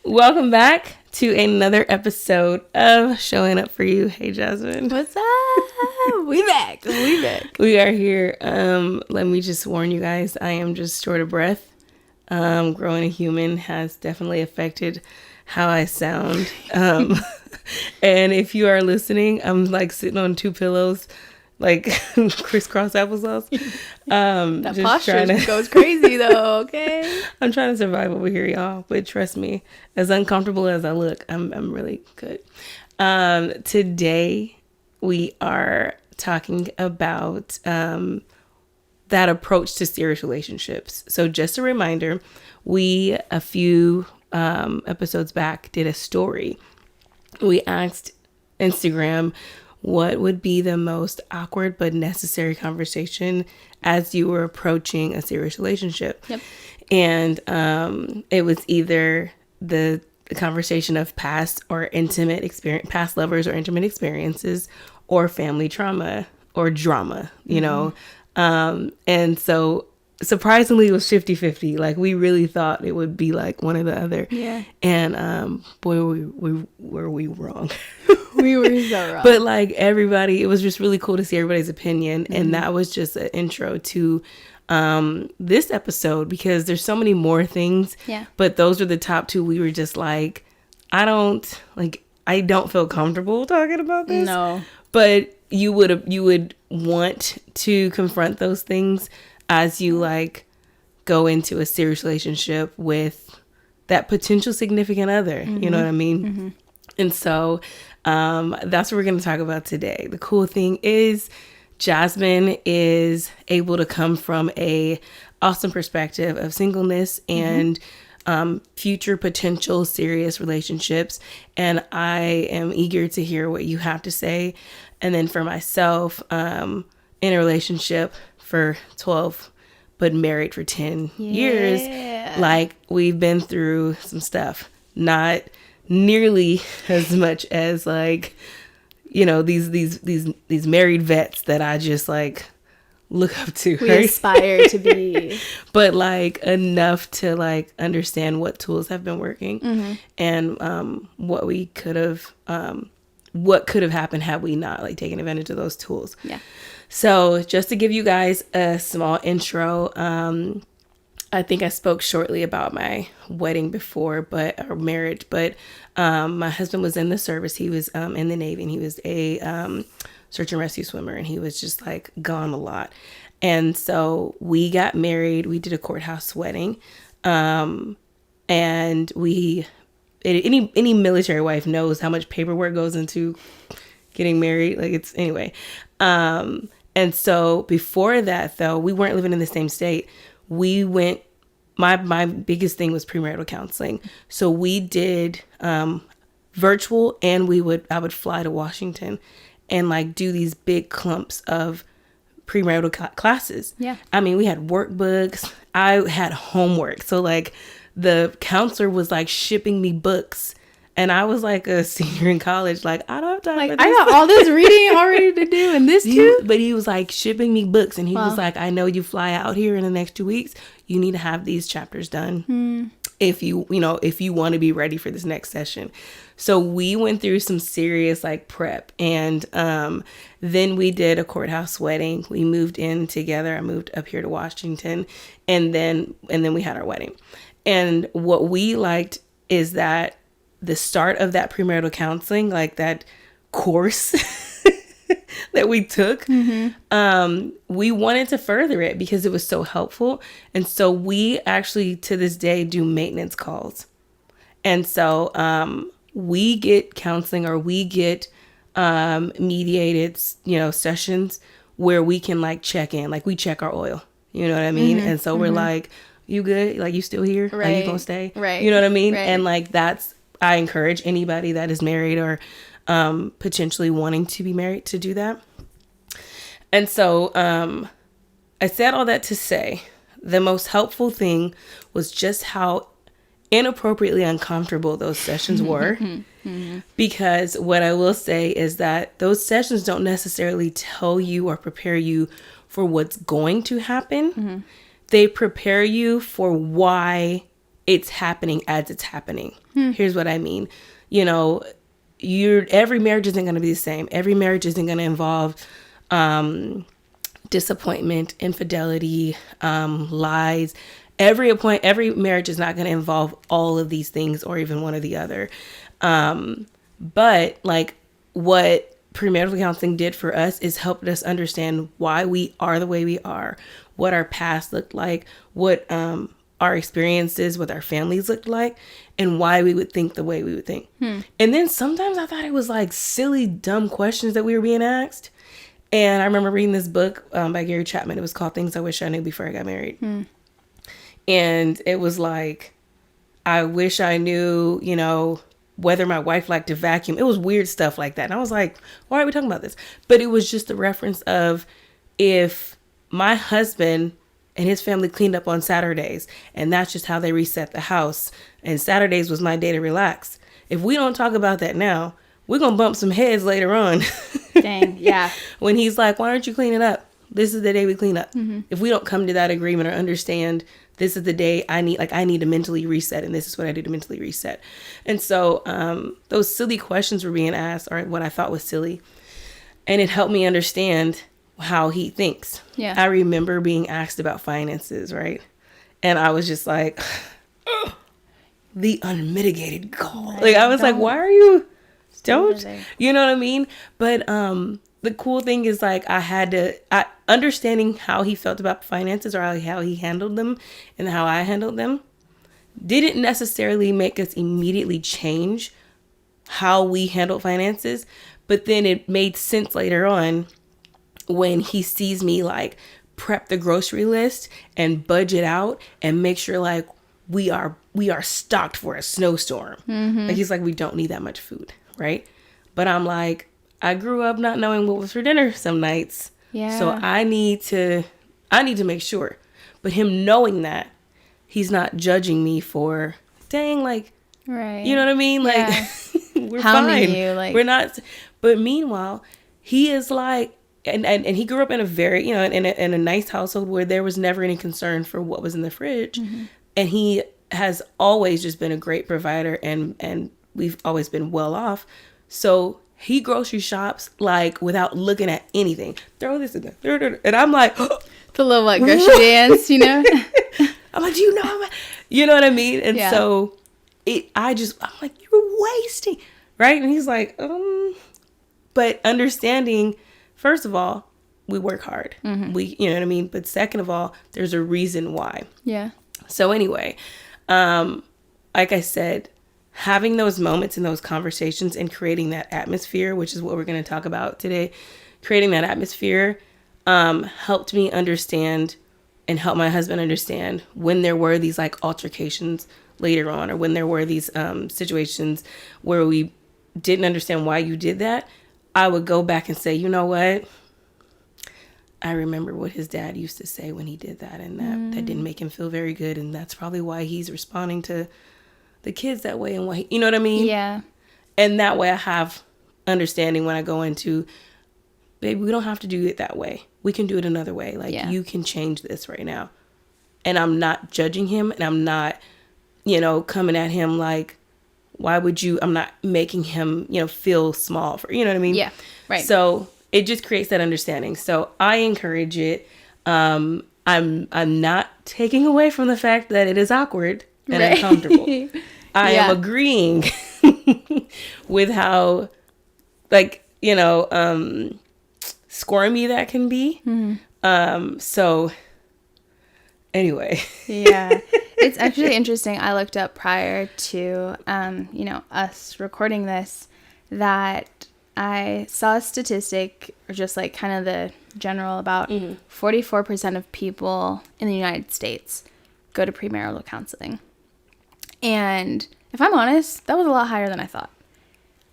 Welcome back to another episode of Showing Up For You. Hey, Jasmine. What's up? We back. We are here. Let me just warn you guys, I am just short of breath. Growing a human has definitely affected how I sound. And if you are listening, I'm like sitting on two pillows, like crisscross applesauce. That posture goes crazy though, okay? I'm trying to survive over here, y'all. But trust me, as uncomfortable as I look, I'm really good. Today we are talking about that approach to serious relationships. So just a reminder, we a few episodes back did a story. We asked Instagram what would be the most awkward but necessary conversation as you were approaching a serious relationship. Yep. And it was either the conversation of past lovers or intimate experiences, or family trauma or drama, you know. And so surprisingly it was 50-50. Like we really thought it would be like one or the other. Yeah. And boy, were we wrong. We were so wrong. But like everybody, it was just really cool to see everybody's opinion. And that was just an intro to this episode, because there's so many more things. Yeah. But those are the top two. We were just like, I don't feel comfortable talking about this. No. But you would want to confront those things as you like go into a serious relationship with that potential significant other. You know what I mean? And so that's what we're going to talk about today. The cool thing is Jasmine is able to come from a awesome perspective of singleness and future potential serious relationships. And I am eager to hear what you have to say. And then for myself, in a relationship for 12, but married for 10 years, like we've been through some stuff, not nearly as much as like, you know, these married vets that I just like look up to. We aspire to be. But like enough to like understand what tools have been working and what could have happened had we not like taken advantage of those tools. Yeah. So just to give you guys a small intro, I think I spoke shortly about my wedding before, or marriage, but my husband was in the service. He was in the Navy, and he was a search and rescue swimmer, and he was just like gone a lot. And so we got married. We did a courthouse wedding, and any military wife knows how much paperwork goes into getting married. Like it's anyway. And so before that, though, we weren't living in the same state. We went, my biggest thing was premarital counseling. So we did virtual, and I would fly to Washington and like do these big clumps of premarital classes. Yeah. I mean, we had workbooks. I had homework. So like the counselor was like shipping me books. And I was like a senior in college, like, I don't have time like, for this. I got all this reading already to do, and this too? But he was like shipping me books, and he was like, I know you fly out here in the next 2 weeks. You need to have these chapters done if you want to be ready for this next session. So we went through some serious like prep, and then we did a courthouse wedding. We moved in together. I moved up here to Washington, and then we had our wedding. And what we liked is that the start of that premarital counseling, like that course that we took, we wanted to further it because it was so helpful. And so we actually to this day do maintenance calls. And so we get counseling, or we get mediated, sessions where we can like check in, like we check our oil, you know what I mean? And so we're like, you good? Like, you still here? Right. Are you gonna stay? Right. You know what I mean? Right. And like I encourage anybody that is married or potentially wanting to be married to do that. And so I said all that to say the most helpful thing was just how inappropriately uncomfortable those sessions were. Because what I will say is that those sessions don't necessarily tell you or prepare you for what's going to happen. They prepare you for why it's happening as it's happening. Here's what I mean. You know, every marriage isn't going to be the same. Every marriage isn't going to involve disappointment, infidelity, lies. Every marriage is not going to involve all of these things or even one or the other. But like what premarital counseling did for us is helped us understand why we are the way we are, what our past looked like, what our experiences with our families looked like, and why we would think the way we would think. And then sometimes I thought it was like silly, dumb questions that we were being asked. And I remember reading this book by Gary Chapman. It was called Things I Wish I Knew Before I Got Married. And it was like, I wish I knew, you know, whether my wife liked to vacuum. It was weird stuff like that. And I was like, why are we talking about this? But it was just the reference of if my husband and his family cleaned up on Saturdays, and that's just how they reset the house, and Saturdays was my day to relax. If we don't talk about that now, we're going to bump some heads later on. Dang, yeah. When he's like, why aren't you cleaning up? This is the day we clean up. If we don't come to that agreement or understand this is the day I need to mentally reset, and this is what I do to mentally reset. And so those silly questions were being asked, or what I thought was silly. And it helped me understand how he thinks. Yeah. I remember being asked about finances, right? And I was just like, the unmitigated gall. Right. Like, I was like, why are you, don't, you know what I mean? But the cool thing is, like, understanding how he felt about finances, or how he handled them and how I handled them, didn't necessarily make us immediately change how we handled finances. But then it made sense later on when he sees me like prep the grocery list and budget out and make sure like we are stocked for a snowstorm. Like, he's like, we don't need that much food, right? But I'm like, I grew up not knowing what was for dinner some nights. Yeah. So I need to make sure. But him knowing that, he's not judging me for, dang, like, right. You know what I mean? Like, Yeah. we're Hounding fine. you, like, we're not. But meanwhile, he is like, and he grew up in a very, you know, in a nice household where there was never any concern for what was in the fridge. And he has always just been a great provider, and we've always been well off. So he grocery shops like without looking at anything. Throw this in there. And I'm like, the little like grocery dance, you know? I'm like, do you know? You know what I mean? And so I'm like, you're wasting, right? And he's like, but understanding, first of all, we work hard. We, you know what I mean? But second of all, there's a reason why. Yeah. So anyway, like I said, having those moments and those conversations and creating that atmosphere, which is what we're going to talk about today, creating that atmosphere, helped me understand and help my husband understand when there were these like altercations later on, or when there were these situations where we didn't understand why you did that. I would go back and say, you know what? I remember what his dad used to say when he did that, and that didn't make him feel very good. And that's probably why he's responding to the kids that way, and why, you know what I mean? Yeah. And that way I have understanding when I go into, baby, we don't have to do it that way. We can do it another way. Like, you can change this right now. And I'm not judging him, and I'm not, you know, coming at him like, why would you, I'm not making him, you know, feel small for, you know what I mean? Yeah. Right. So it just creates that understanding. So I encourage it. I'm not taking away from the fact that it is awkward and uncomfortable. I am agreeing with how, like, you know, squirmy that can be. So anyway. Yeah. It's actually interesting. I looked up prior to, you know, us recording this, that I saw a statistic, or just like kind of the general, about 44% of people in the United States go to premarital counseling. And if I'm honest, that was a lot higher than I thought.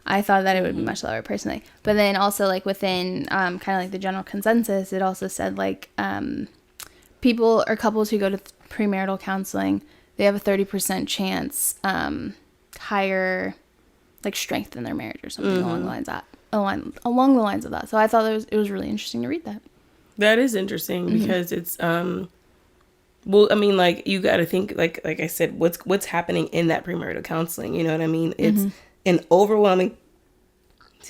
I thought that it would be much lower personally. But then also like within kind of like the general consensus, it also said like people or couples who go to premarital counseling, they have a 30% chance higher like strength in their marriage or something along the lines of that. So I thought it was really interesting to read that. That is interesting because it's Well, I mean, like, you got to think, like I said, what's happening in that premarital counseling. You know what I mean? It's an overwhelming, it's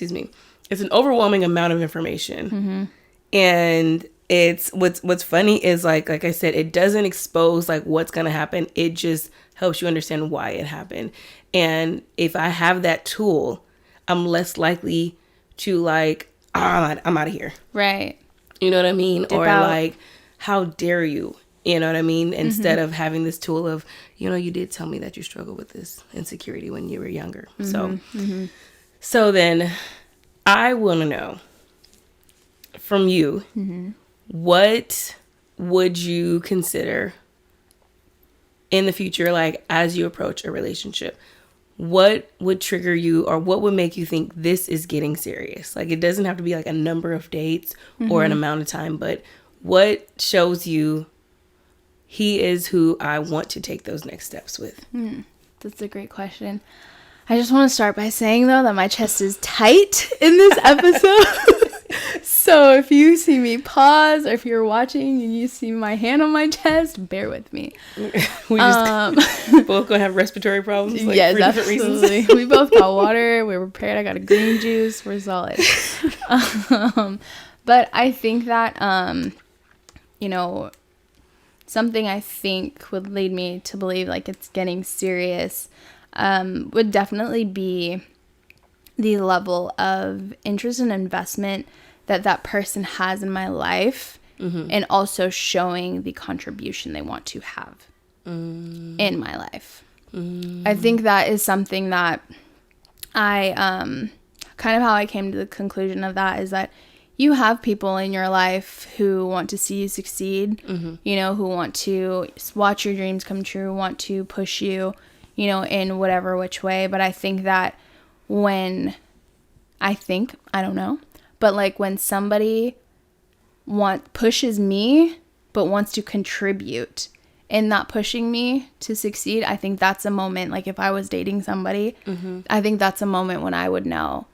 an overwhelming amount of information. And it's, what's funny is, like I said, it doesn't expose, like, what's going to happen. It just helps you understand why it happened. And if I have that tool, I'm less likely to, like, I'm out of here. Right. You know what I mean? Dip or out. Like, how dare you? You know what I mean? Instead of having this tool of, you did tell me that you struggled with this insecurity when you were younger. So then I want to know from you, what would you consider in the future, like, as you approach a relationship? What would trigger you, or what would make you think this is getting serious? Like, it doesn't have to be like a number of dates or an amount of time, but what shows you he is who I want to take those next steps with? That's a great question. I just want to start by saying, though, that my chest is tight in this episode. So if you see me pause, or if you're watching and you see my hand on my chest, bear with me. We just both gonna have respiratory problems. Like, yes, for different absolutely. reasons. We both got water. We're prepared. I got a green juice. We're solid. But I think that, something I think would lead me to believe, like, it's getting serious, would definitely be the level of interest and investment that person has in my life, and also showing the contribution they want to have in my life. I think that is something that I, kind of how I came to the conclusion of that is that you have people in your life who want to see you succeed, who want to watch your dreams come true, want to push you, in whatever which way. But I think that I don't know, but like when somebody pushes me, but wants to contribute and not pushing me to succeed, I think that's a moment, like if I was dating somebody, I think that's a moment when I would know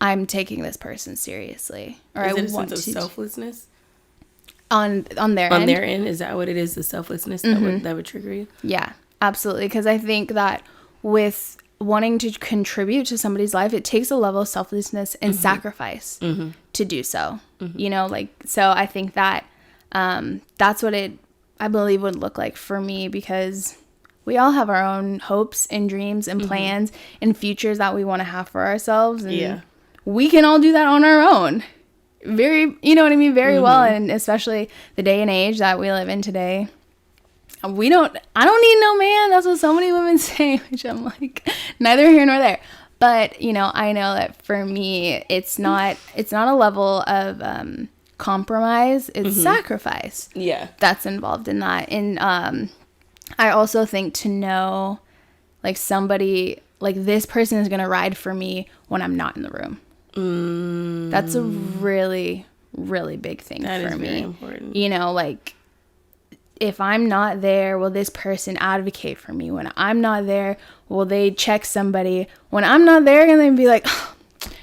I'm taking this person seriously. Or Is I it a want sense of to selflessness? On their end? On their end? Is that what it is, the selflessness that would trigger you? Yeah, absolutely. Because I think that with wanting to contribute to somebody's life, it takes a level of selflessness and sacrifice to do so. So I think that that's what I believe would look like for me, because we all have our own hopes and dreams and plans and futures that we want to have for ourselves. And we can all do that on our own. Very well. And especially the day and age that we live in today. I don't need no man. That's what so many women say, which I'm like, neither here nor there. But, I know that for me, it's not a level of compromise. It's sacrifice. Yeah. That's involved in that. And I also think to know, like, somebody, like, this person is going to ride for me when I'm not in the room. That's a really, really big thing for me. That is very important. Like, if I'm not there, will this person advocate for me? When I'm not there, will they check somebody? When I'm not there, and they'd be like, oh,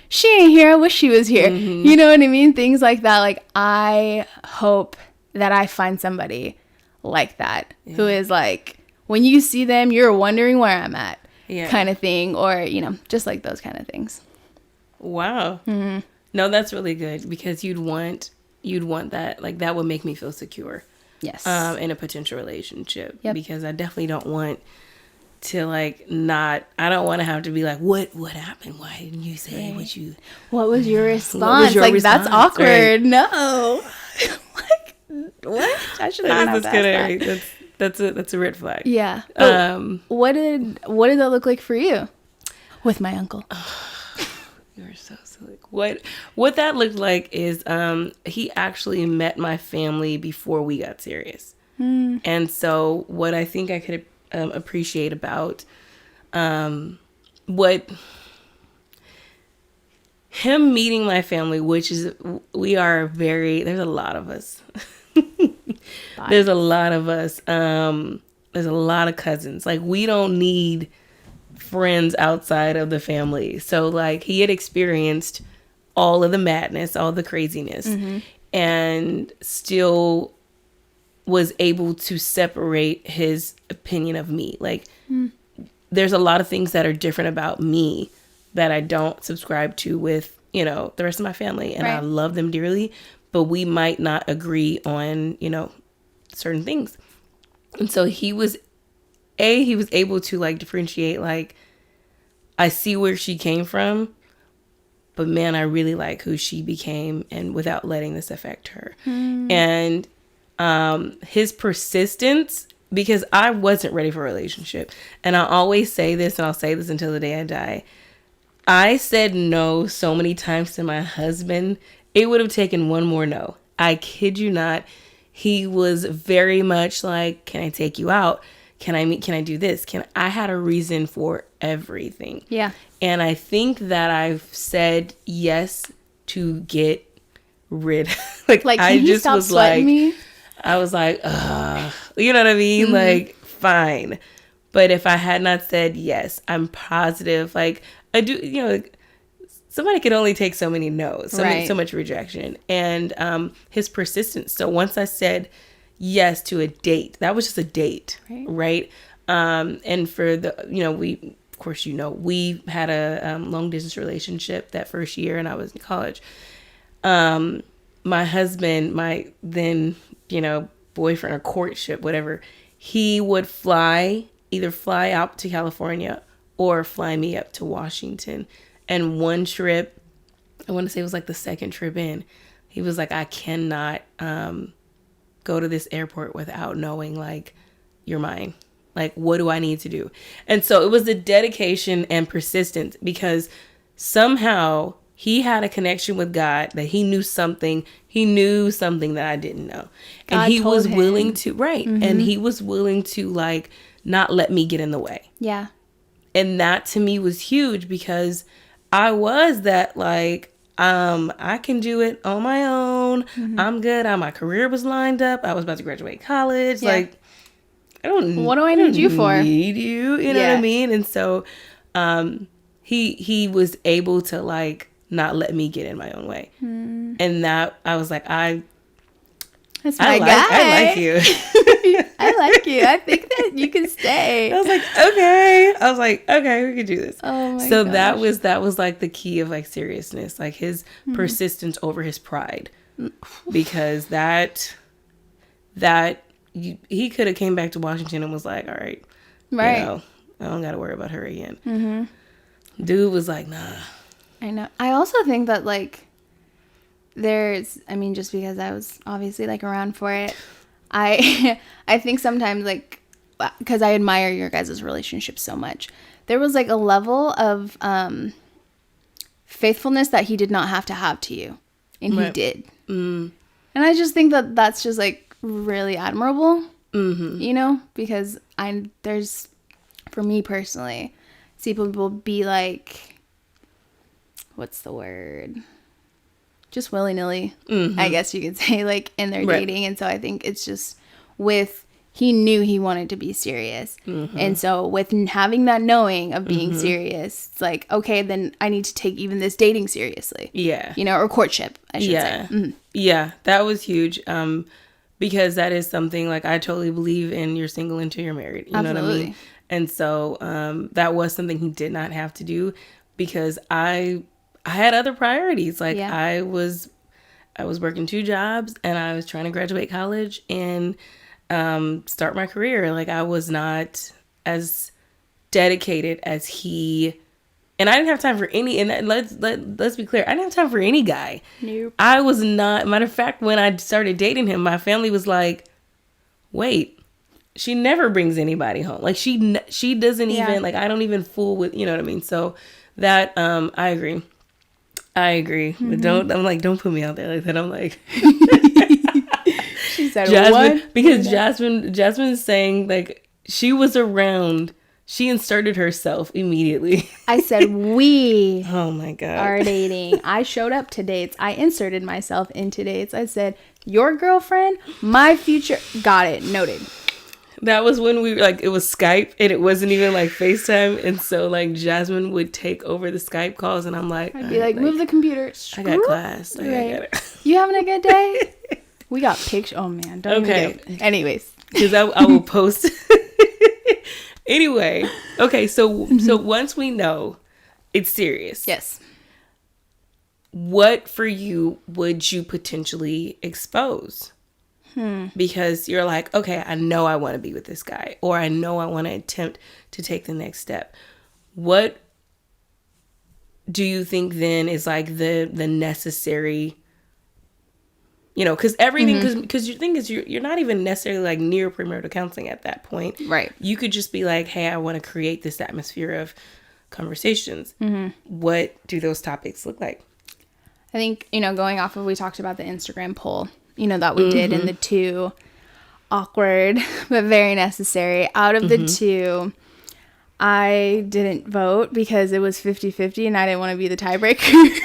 she ain't here. I wish she was here. You know what I mean? Things like that. Like, I hope that I find somebody like that who is like, when you see them, you're wondering where I'm at, kind of thing. Or, just like those kind of things. Wow. No, that's really good, because you'd want that. Like, that would make me feel secure. Yes. In a potential relationship. Yep. Because I definitely don't want to, like, I don't want to have to be like, what happened? Why didn't you say what was your response? That's awkward. Right. No. Like, what? I should not have that. That's a red flag. Yeah. What did that look like for you with my uncle? You're so silly. What that looked like is he actually met my family before we got serious. And so what I think I could appreciate about what him meeting my family, which is, there's a lot of us. There's a lot of us. There's a lot of cousins. Like, we don't need friends outside of the family. So, like, he had experienced all of the madness, all the craziness, and still was able to separate his opinion of me. Like, there's a lot of things that are different about me that I don't subscribe to with, you know, the rest of my family. And I love them dearly, but we might not agree on, you know, certain things. And so he was able to like differentiate, like, I see where she came from, but man, I really like who she became, and without letting this affect her. And his persistence, because I wasn't ready for a relationship. And I always say this, and I'll say this until the day I die. I said no so many times to my husband. It would have taken one more no. I kid you not. He was very much like, can I take you out? Can I do this? I had a reason for everything. Yeah. And I think that I've said yes to get rid. like I just was like, me? I was like, you know what I mean? Like, fine. But if I had not said yes, I'm positive. Like, I do, you know, like, somebody can only take so many no's, so much rejection. And his persistence. So once I said yes to a date, that was just a date, right? And for the, you know, we had a long distance relationship that first year, and I was in college. My husband, my then, you know, boyfriend or courtship, whatever, he would either fly out to California or fly me up to Washington. And one trip, I want to say it was like the second trip in, he was like, I cannot go to this airport without knowing, like, you're mine. Like, what do I need to do? And so it was the dedication and persistence, because somehow he had a connection with God, that he knew something that I didn't know. And he was willing to, and he was willing to, like, not let me get in the way. Yeah. And that to me was huge, because I was that, like, I can do it on my own. I'm good. My career was lined up. I was about to graduate college. Yeah. Like, what do I need you for? You know what I mean? And so he was able to, like, not let me get in my own way. And that, I was like, that's my guy. I like you. I like you. I think that you can stay. I was like, okay, we can do this. Oh my so gosh. that was like the key of, like, seriousness, like his persistence over his pride, because he could have came back to Washington and was like, all right, you know, I don't got to worry about her again. Dude was like, nah. I know. I also think that, like, just because I was obviously, like, around for it, I think sometimes, like, because I admire your guys' relationship so much, there was, like, a level of faithfulness that he did not have to have to you, and he did. And I just think that that's just, like, really admirable, you know, because there's, for me personally, see people be like, what's the word? Just willy-nilly, I guess you could say, like, in their dating. And so I think it's just he knew he wanted to be serious. And so with having that knowing of being serious, it's like, okay, then I need to take even this dating seriously. Yeah. You know, or courtship, I should say. Yeah, that was huge. Because that is something, like, I totally believe in you're single until you're married. You know what I mean? And so that was something he did not have to do, because I had other priorities. Like, I was working 2 jobs, and I was trying to graduate college and start my career. Like, I was not as dedicated as he, and I didn't have time for any, and let's be clear, I didn't have time for any guy. Nope. I was not, matter of fact, when I started dating him, my family was like, wait, she never brings anybody home. Like, she doesn't even, like, I don't even fool with, you know what I mean? So that, I agree. But don't put me out there like that. I'm like, she said Jasmine, what? Because Jasmine's saying, like, she was around. She inserted herself immediately. I said, we oh my God, are dating. I showed up to dates. I inserted myself into dates. I said, your girlfriend, my future. Got it. Noted. That was when we, like, it was Skype, and it wasn't even, like, FaceTime. And so, like, Jasmine would take over the Skype calls, and I'm like, I'd be like, move the computer. I got class. You having a good day? We got pictures. Oh man. Don't even get it. Anyways. Because I will post. Anyway. Okay. So once we know it's serious. Yes. What for you would you potentially expose? Because you're like, okay, I know I want to be with this guy, or I know I want to attempt to take the next step. What do you think then is like the necessary, because everything, because your thing is you're not even necessarily like near premarital counseling at that point. Right. You could just be like, hey, I want to create this atmosphere of conversations. What do those topics look like? I think, going off of, we talked about the Instagram poll, that we did, and the 2 awkward but very necessary. Out of the 2, I didn't vote because it was 50-50 and I didn't want to be the tiebreaker.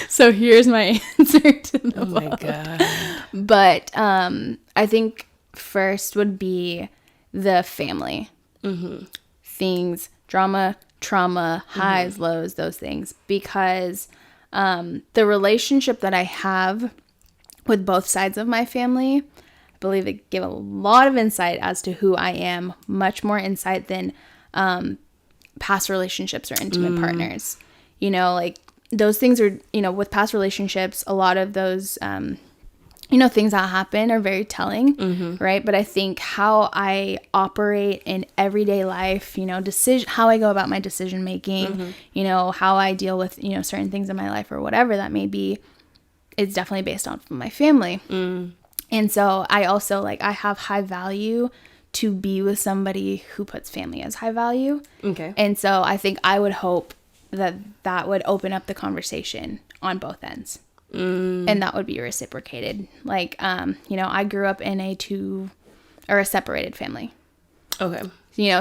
So here's my answer to the vote. My God. But I think first would be the family. Things, drama, trauma, highs, lows, those things. Because the relationship that I have with both sides of my family, I believe it give a lot of insight as to who I am, much more insight than past relationships or intimate partners. Like those things are, with past relationships, a lot of those, things that happen are very telling, right? But I think how I operate in everyday life, how I go about my decision making, how I deal with, certain things in my life or whatever that may be, it's definitely based on my family. And so I also I have high value to be with somebody who puts family as high value. Okay. And so I think I would hope that would open up the conversation on both ends. And that would be reciprocated. I grew up in a separated family. Okay.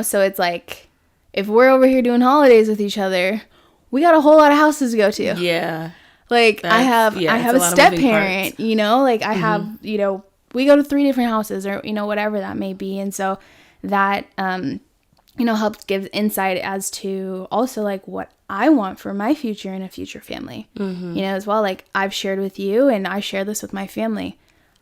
So it's like, if we're over here doing holidays with each other, we got a whole lot of houses to go to. Yeah. I have a step parent, I have, we go to 3 different houses or, whatever that may be. And so that, helps give insight as to also what I want for my future and a future family, as well. I've shared with you and I share this with my family.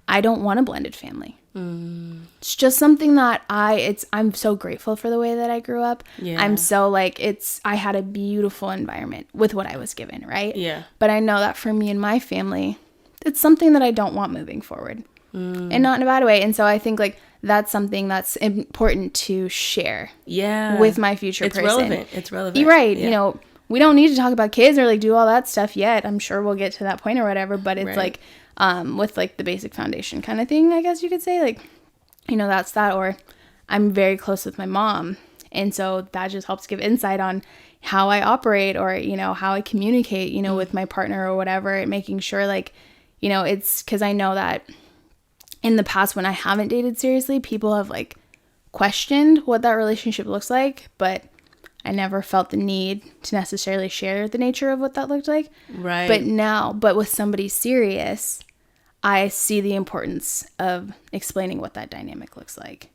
I don't want a blended family. It's just something that I'm so grateful for the way that I grew up. Yeah. I'm so I had a beautiful environment with what I was given, right? Yeah. But I know that for me and my family, it's something that I don't want moving forward, and not in a bad way. And so I think that's something that's important to share. Yeah. With my future person. It's relevant. You're right. Yeah. We don't need to talk about kids or do all that stuff yet. I'm sure we'll get to that point or whatever, but it's right. With the basic foundation kind of thing, I guess you could say, that's that. Or I'm very close with my mom, and so that just helps give insight on how I operate or how I communicate with my partner or whatever, and making sure it's because I know that in the past when I haven't dated seriously, people have questioned what that relationship looks like, but I never felt the need to necessarily share the nature of what that looked like. Right. But with somebody serious, I see the importance of explaining what that dynamic looks like.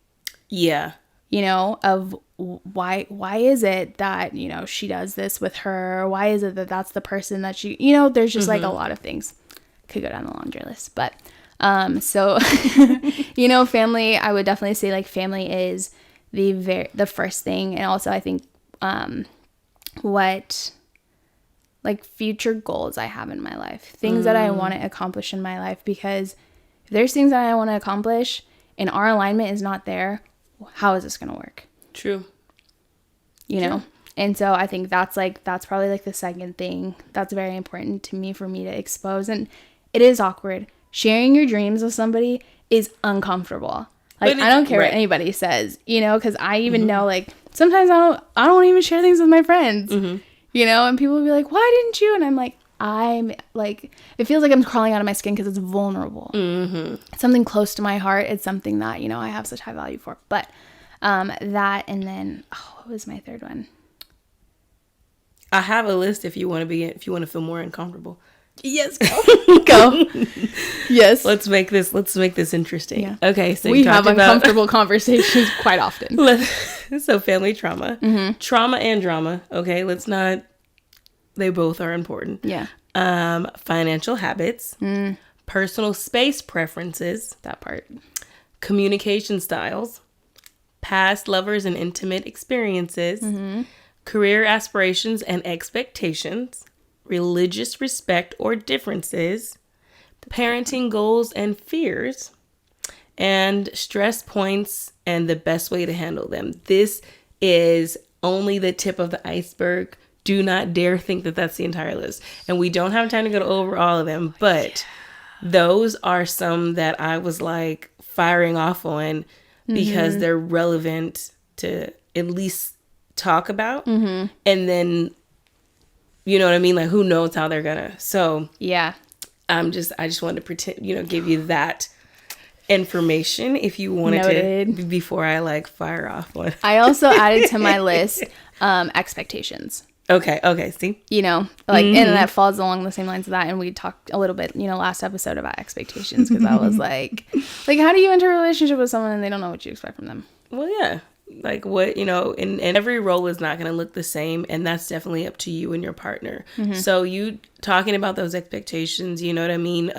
Yeah. Of why is it that, she does this with her? Why is it that that's the person that she, there's just a lot of things. Could go down the laundry list. But, so, family, I would definitely say family is the first thing. And also I think, what future goals I have in my life, things that I want to accomplish in my life, because if there's things that I want to accomplish and our alignment is not there, how is this going to work? True. You know? And so I think that's probably the second thing that's very important to me, for me to expose. And it is awkward. Sharing your dreams with somebody is uncomfortable. I don't care what anybody says, because I even know sometimes I don't even share things with my friends, and people will be like, why didn't you? And I'm it feels like I'm crawling out of my skin because it's vulnerable. It's something close to my heart. It's something that, I have such high value for. But that, and then, what was my third one? I have a list if you want to feel more uncomfortable. Yes, go. Yes. Let's make this interesting. Yeah. Okay, so we have uncomfortable conversations quite often. So family trauma, trauma and drama. Okay, they both are important. Yeah. Financial habits, personal space preferences, That part. communication styles, past lovers and intimate experiences, career aspirations and expectations, religious respect or differences, parenting goals and fears, and stress points and the best way to handle them. This is only the tip of the iceberg. Do not dare think that that's the entire list. And we don't have time to go over all of them, but those are some that I was like firing off on because they're relevant to at least talk about. And then, you know what I mean? Like, who knows how they're gonna. So Yeah. I just wanted to pretend, give you that information if you wanted Noted. to before I like fire off one. I also added to my list expectations. Okay. See? And that falls along the same lines of that. And we talked a little bit, last episode about expectations, because I was like, how do you enter a relationship with someone and they don't know what you expect from them? Well, yeah. Like what, and every role is not going to look the same. And that's definitely up to you and your partner. So you talking about those expectations, you know what I mean?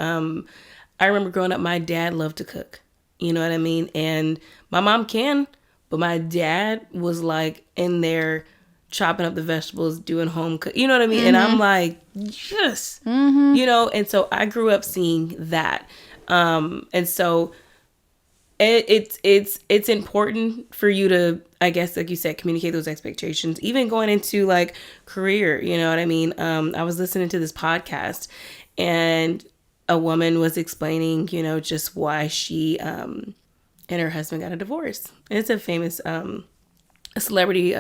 I remember growing up, my dad loved to cook, you know what I mean? And my mom can, but my dad was like in there chopping up the vegetables, doing home cook, you know what I mean? And I'm like, yes, and so I grew up seeing that. And so it's important for you to, I guess, like you said, communicate those expectations, even going into like career, you know what I mean? I was listening to this podcast and a woman was explaining, just why she and her husband got a divorce. And it's a famous a celebrity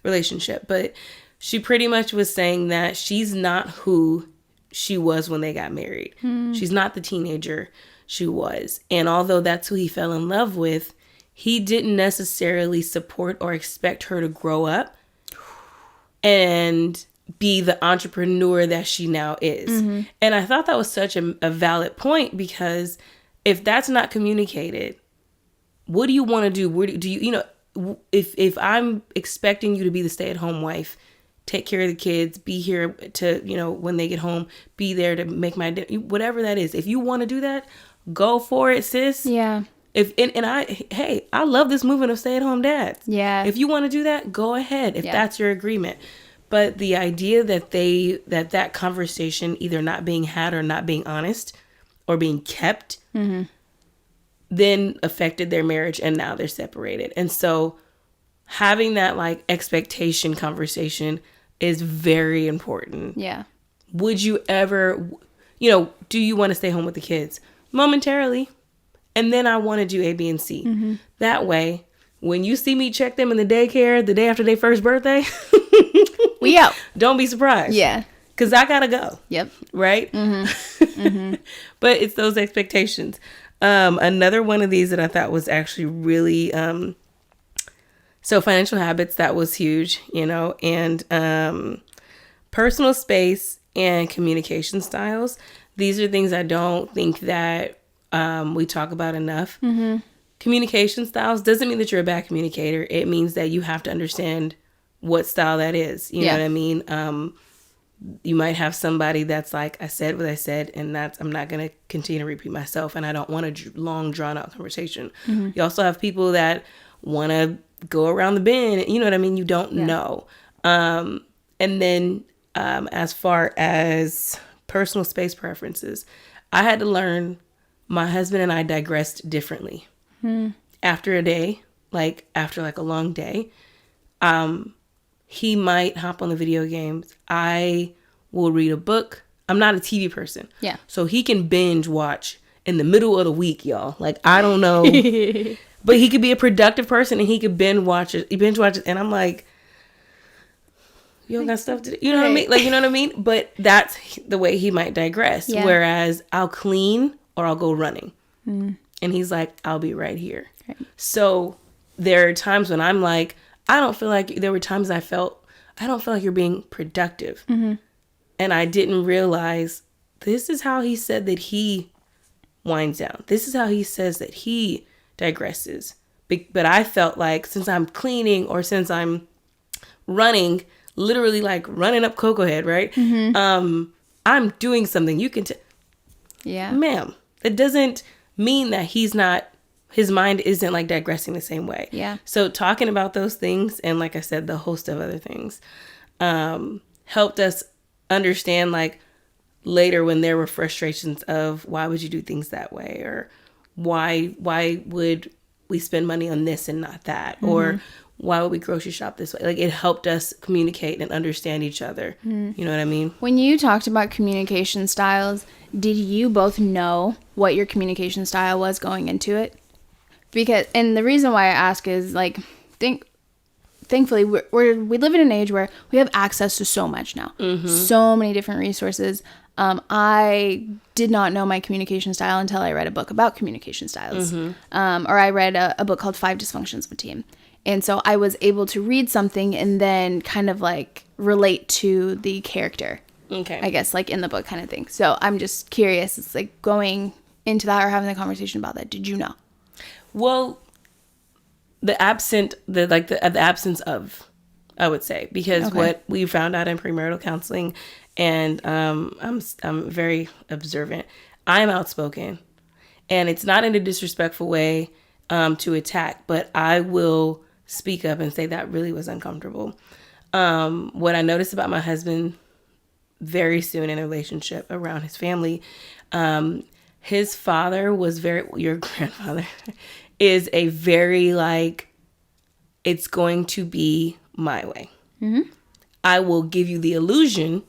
relationship, but she pretty much was saying that she's not who she was when they got married. She's not the teenager she was. And although that's who he fell in love with, he didn't necessarily support or expect her to grow up and be the entrepreneur that she now is. And I thought that was such a valid point, because if that's not communicated, what do you want to do? Where do you, if I'm expecting you to be the stay-at-home wife, take care of the kids, be here to, when they get home, be there to make my dinner, whatever that is. If you want to do that, go for it, sis. Yeah. I love this movement of stay-at-home dads. Yeah. If you want to do that, go ahead, if that's your agreement. But the idea that that conversation either not being had or not being honest or being kept then affected their marriage, and now they're separated. And so having that like expectation conversation is very important. Yeah. Would you ever, do you want to stay home with the kids momentarily? And then I want to do A, B, and C. That way, when you see me check them in the daycare the day after their first birthday, we out. Don't be surprised. Yeah. Because I got to go. Yep. Right? But it's those expectations. Another one of these that I thought was actually really, so financial habits, that was huge, and personal space and communication styles. These are things I don't think that we talk about enough. Communication styles doesn't mean that you're a bad communicator. It means that you have to understand what style that is. You know what I mean? You might have somebody that's like, I said what I said, and I'm not going to continue to repeat myself, and I don't want a long, drawn-out conversation. You also have people that want to go around the bend. You know what I mean? You don't know. And then as far as personal space preferences, I had to learn my husband and I digressed differently. After a day, after a long day, he might hop on the video games. I will read a book. I'm not a TV person. Yeah. So he can binge watch in the middle of the week, y'all. I don't know. But he could be a productive person and he could binge watch it. And I'm like, you don't got stuff to do. You know what I mean? You know what I mean? But that's the way he might digress. Yeah. Whereas I'll clean or I'll go running. And he's like, I'll be right here. Right. So there are times when I'm like, there were times I don't feel like you're being productive. And I didn't realize this is how he said that he winds down. This is how he says that he digresses. But I felt like since I'm cleaning or since I'm running, literally running up Cocoa Head, right? I'm doing something. You can Yeah. Ma'am, it doesn't mean that his mind isn't like digressing the same way. Yeah. So talking about those things, and like I said, the host of other things, helped us understand, like, later when there were frustrations of why would you do things that way, or why would we spend money on this and not that, or why would we grocery shop this way? Like, it helped us communicate and understand each other. You know what I mean? When you talked about communication styles, did you both know what your communication style was going into it? Because, and the reason why I ask is, like, thankfully we live in an age where we have access to so much now, so many different resources. I did not know my communication style until I read a book about communication styles, or I read a book called 5 Dysfunctions of a Team. And so I was able to read something and then kind of like relate to the character, I guess, like in the book kind of thing. So I'm just curious, it's like going into that or having the conversation about that. Did you know? Well, the absence of, I would say, because what we found out in premarital counseling, and I'm very observant. I'm outspoken, and it's not in a disrespectful way to attack, but I will speak up and say that really was uncomfortable. What I noticed about my husband very soon in a relationship around his family, his father was your grandfather is a very, like, it's going to be my way. I will give you the illusion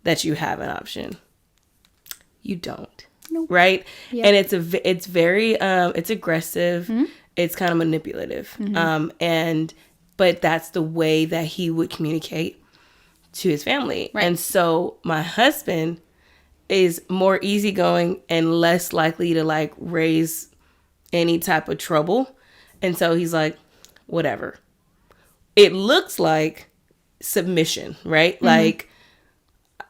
that you have an option. You don't. Nope. Right? Yep. And it's very it's aggressive. It's kind of manipulative. But that's the way that he would communicate to his family. Right. And so my husband is more easygoing and less likely to, like, raise any type of trouble. And so he's like, whatever. It looks like submission, right? Like,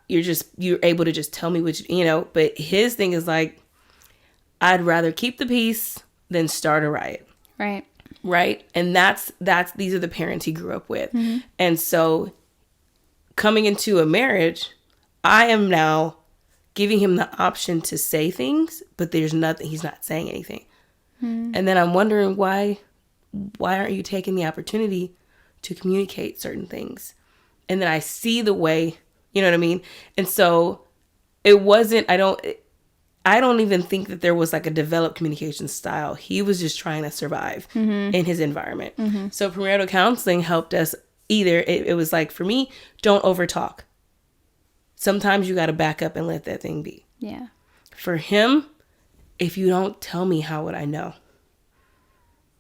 you're able to just tell me what you know, but his thing is like, I'd rather keep the peace than start a riot. Right. And these are the parents he grew up with. And so coming into a marriage, I am now giving him the option to say things, but there's nothing, he's not saying anything. And then I'm wondering why aren't you taking the opportunity to communicate certain things? And then I see the way, you know what I mean? And so it wasn't, I don't even think that there was like a developed communication style. He was just trying to survive in his environment. So premarital counseling helped us it was like, for me, don't overtalk. Sometimes you got to back up and let that thing be. Yeah. For him, if you don't tell me, how would I know?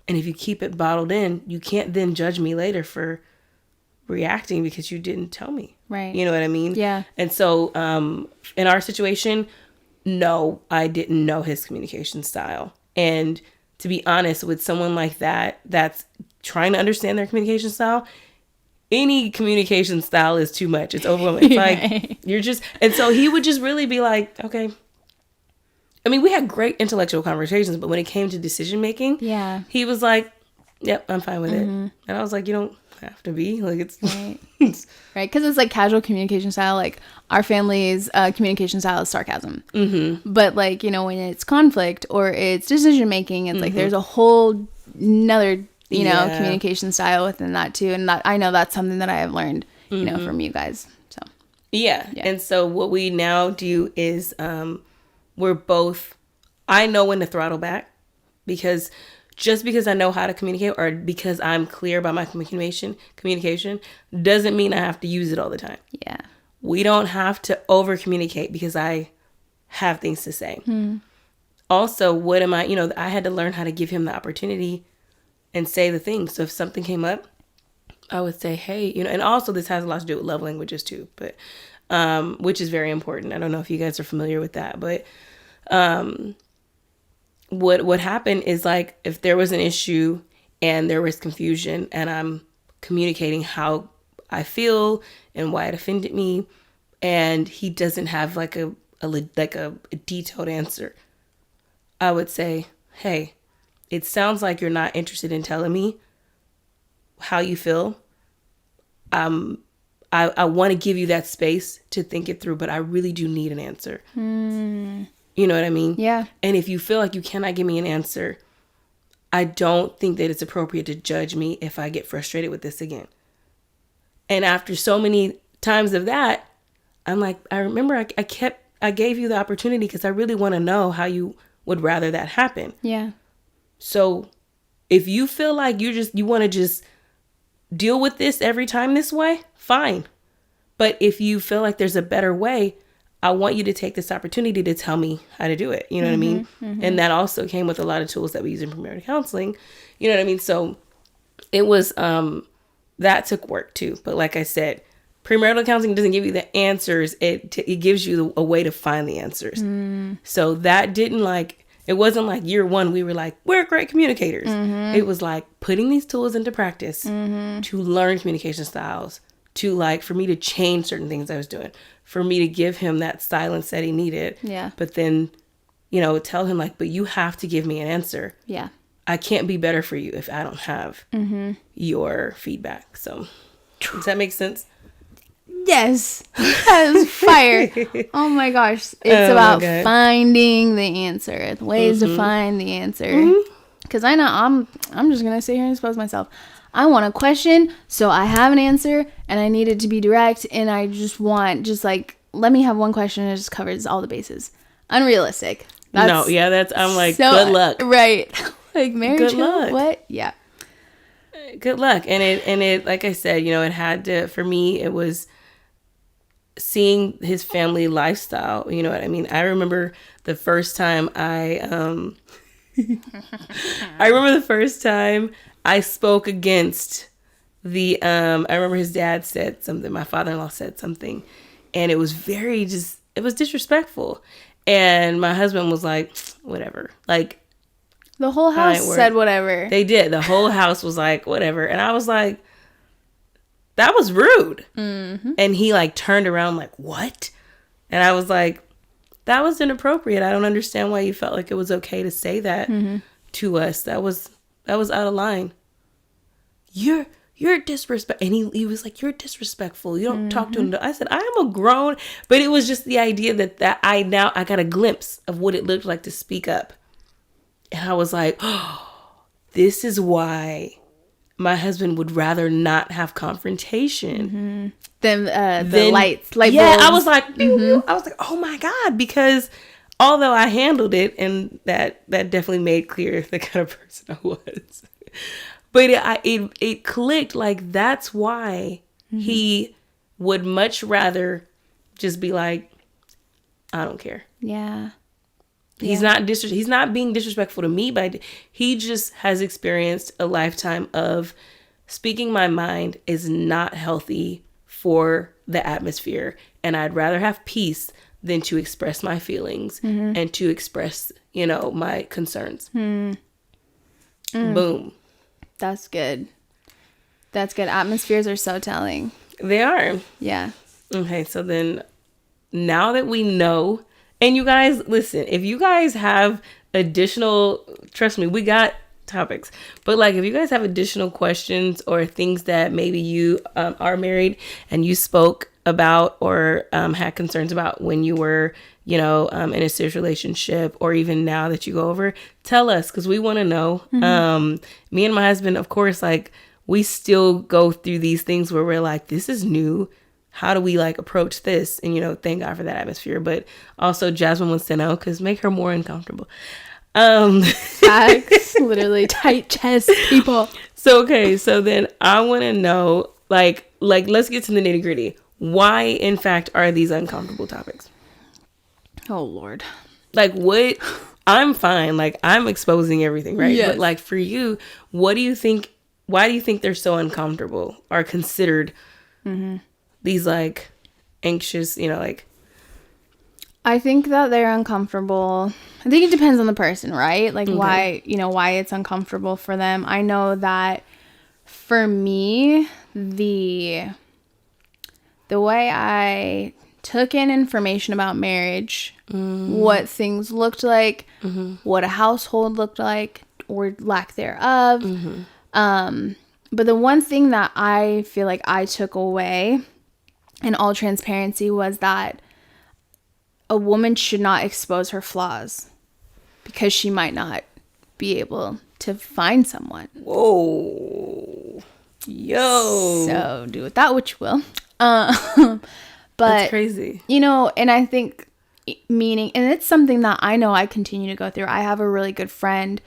And if you keep it bottled in, you can't then judge me later for reacting because you didn't tell me. Right. You know what I mean? Yeah. And so in our situation, no, I didn't know his communication style. And to be honest, with someone like that, that's trying to understand their communication style, any communication style is too much. It's overwhelming. It's like, you're just, and so he would just really be like, okay. I mean, we had great intellectual conversations, but when it came to decision making, he was like, yep, I'm fine with it. And I was like, you don't have to be, like, it's right. Because it's like casual communication style. Like, our family's communication style is sarcasm. But, like, you know, when it's conflict or it's decision making, it's like there's a whole another, you know, communication style within that too. And that, I know that's something that I have learned, you know, from you guys. So yeah. And so what we now do is we're both, I know when to throttle back, because just because I know how to communicate or because I'm clear about my communication doesn't mean I have to use it all the time. Yeah. We don't have to over communicate because I have things to say. Also, what am I, you know, I had to learn how to give him the opportunity and say the things. So if something came up, I would say, hey, you know, and also this has a lot to do with love languages too, but which is very important. I don't know if you guys are familiar with that, but what happened is, like, if there was an issue and there was confusion and I'm communicating how I feel and why it offended me, and he doesn't have like a detailed answer, I would say, hey, it sounds like you're not interested in telling me how you feel. I want to give you that space to think it through, but I really do need an answer. You You know what I mean? Yeah. And if you feel like you cannot give me an answer, I don't think that it's appropriate to judge me if I get frustrated with this again. And after so many times of that, I'm like, I remember I gave you the opportunity because I really want to know how you would rather that happen. Yeah. So if you feel like you want to just deal with this every time this way, fine. But if you feel like there's a better way, I want you to take this opportunity to tell me how to do it. You know what I mean? Mm-hmm. And that also came with a lot of tools that we use in premarital counseling. You know what I mean? So it was, that took work too. But like I said, premarital counseling doesn't give you the answers. It gives you a way to find the answers. So that it wasn't like year one, we were like, we're great communicators. Mm-hmm. It was like putting these tools into practice to learn communication styles, to like, for me to change certain things I was doing, for me to give him that silence that he needed. Yeah. But then, tell him like, but you have to give me an answer. Yeah. I can't be better for you if I don't have your feedback. So does that make sense? Yes. That is fire. Oh my gosh. It's about finding the answer. The ways to find the answer. Because I know I'm just going to sit here and expose myself. I want a question, so I have an answer, and I need it to be direct, and I just want, let me have one question and it just covers all the bases. Unrealistic. I'm like, so, good luck. Right. Like, marriage, good luck. What? Yeah. Good luck. And it, like I said, it had to, for me, it was seeing his family lifestyle. You know what I mean? I remember the first time I spoke against I remember his dad said something, my father-in-law said something, and it was it was disrespectful. And my husband was like, whatever. Like, the whole house said whatever. They did. The whole house was like, whatever. And I was like, that was rude. Mm-hmm. And he like turned around like, what? And I was like, that was inappropriate. I don't understand why you felt like it was okay to say that to us. That was out of line. You're disrespectful. And he was like, you're disrespectful. You don't talk to him. I said, I am a grown, but it was just the idea that I got a glimpse of what it looked like to speak up. And I was like, oh, this is why my husband would rather not have confrontation than light bulbs. I was like, oh my God, because although I handled it, and that definitely made clear the kind of person I was, but it clicked, like, that's why he would much rather just be like, I don't care. Yeah. He's not being disrespectful to me, but he just has experienced a lifetime of speaking my mind is not healthy for the atmosphere. And I'd rather have peace than to express my feelings and to express, my concerns. Boom. That's good. Atmospheres are so telling. They are. Yeah. Okay. So then now that we know, and you guys, listen, if you guys have additional, trust me, we got topics, but like, if you guys have additional questions or things that maybe you are married and you spoke about or had concerns about when you were, in a serious relationship, or even now that you go over, tell us, because we want to know. Me and my husband, of course, like, we still go through these things where we're like, this is new. How do we like approach this? And, thank God for that atmosphere. But also Jasmine wants to know, because make her more uncomfortable. Facts, literally tight chest people. So then I want to know, like, let's get to the nitty gritty. Why, in fact, are these uncomfortable topics? Oh, Lord. Like, what? I'm fine. Like, I'm exposing everything, right? Yes. But like, for you, what do you think? Why do you think they're so uncomfortable, or considered these like anxious, like? I think that they're uncomfortable. I think it depends on the person, right? Like, why it's uncomfortable for them. I know that for me, the way I took in information about marriage, what things looked like, what a household looked like, or lack thereof. But the one thing that I feel like I took away in all transparency was that a woman should not expose her flaws because she might not be able to find someone. Whoa. Yo. So do with that what you will. But that's crazy. You know, and I think meaning, and it's something that I know I continue to go through. I have a really good friend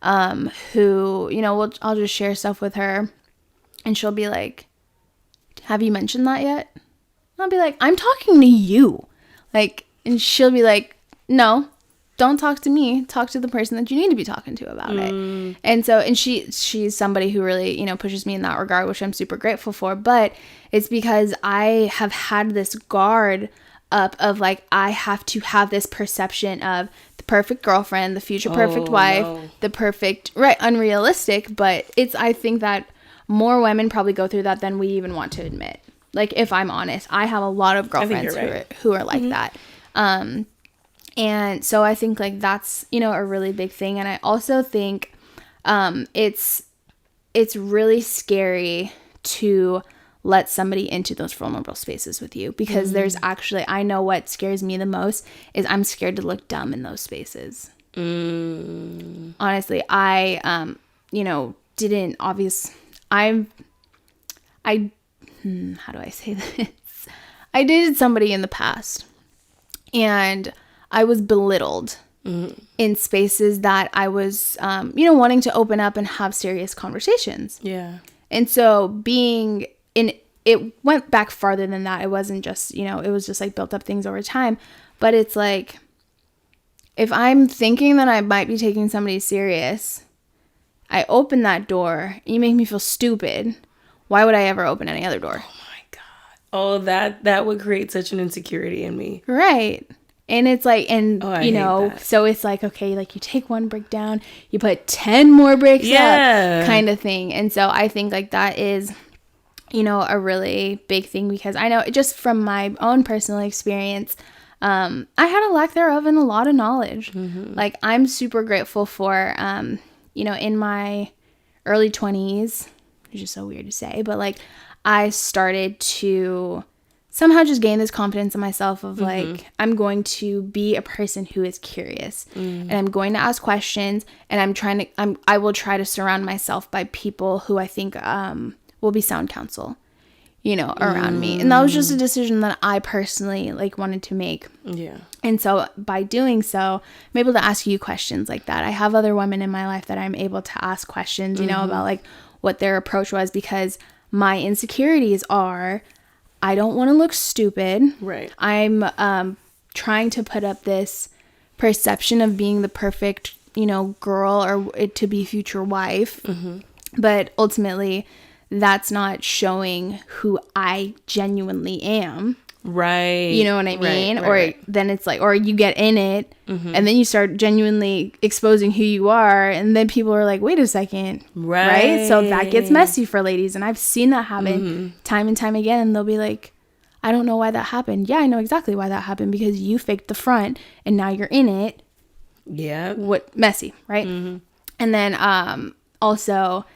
who, you know, I'll just share stuff with her and she'll be like, have you mentioned that yet? And I'll be like, I'm talking to you. Like, and she'll be like, no, don't talk to me. Talk to the person that you need to be talking to about it. And so, and she's somebody who really, you know, pushes me in that regard, which I'm super grateful for. But it's because I have had this guard up of like, I have to have this perception of the perfect girlfriend, the future perfect wife, the perfect, right, unrealistic. But I think that more women probably go through that than we even want to admit. Like, if I'm honest, I have a lot of girlfriends who are like that. And so I think like that's, you know, a really big thing. And I also think it's really scary to let somebody into those vulnerable spaces with you, because there's actually, I know what scares me the most is I'm scared to look dumb in those spaces. Honestly, I, you know, didn't obvious. How do I say this? I dated somebody in the past and I was belittled in spaces that I was, you know, wanting to open up and have serious conversations. Yeah. And so being in, it went back farther than that. It wasn't just, you know, it was just like built up things over time. But it's like, if I'm thinking that I might be taking somebody serious, I open that door, you make me feel stupid. Why would I ever open any other door? Oh my God. Oh, that would create such an insecurity in me. Right. And it's like, and you know, so it's like, okay, like you take one brick down, you put 10 more bricks up kind of thing. And so I think like that is, you know, a really big thing, because I know just from my own personal experience, I had a lack thereof and a lot of knowledge. Like I'm super grateful for, you know, in my early 20s, which is so weird to say, but like I started to somehow just gain this confidence in myself of like, I'm going to be a person who is curious and I'm going to ask questions, and I will try to surround myself by people who I think will be sound counsel, you know, around me. And that was just a decision that I personally like wanted to make. Yeah. And so by doing so, I'm able to ask you questions like that. I have other women in my life that I'm able to ask questions, you know, about like what their approach was, because my insecurities are, I don't want to look stupid. Right. I'm trying to put up this perception of being the perfect, you know, girl or to be future wife. But ultimately, that's not showing who I genuinely am. Right. You know what I mean? Right. Then it's like, or you get in it and then you start genuinely exposing who you are. And then people are like, wait a second. Right. So that gets messy for ladies. And I've seen that happen time and time again. And they'll be like, I don't know why that happened. Yeah, I know exactly why that happened, because you faked the front and now you're in it. Yeah. What messy. Right. And then also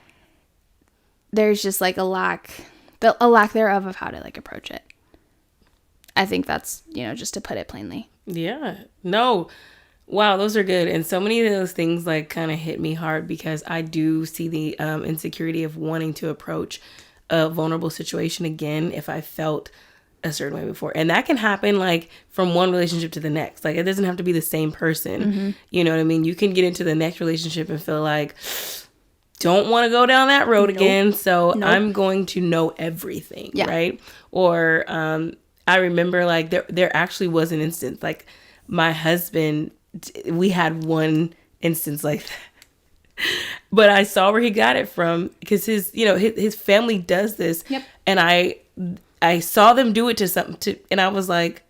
there's just like a lack thereof of how to like approach it. I think that's, you know, just to put it plainly. Yeah. No. Wow, those are good. And so many of those things like kind of hit me hard, because I do see the insecurity of wanting to approach a vulnerable situation again if I felt a certain way before. And that can happen like from one relationship to the next. Like it doesn't have to be the same person. You know what I mean? You can get into the next relationship and feel like, don't want to go down that road again. So I'm going to know everything. Right. Or, I remember like there actually was an instance, like my husband, we had one instance like that, but I saw where he got it from, because his family does this. And I saw them do it and I was like,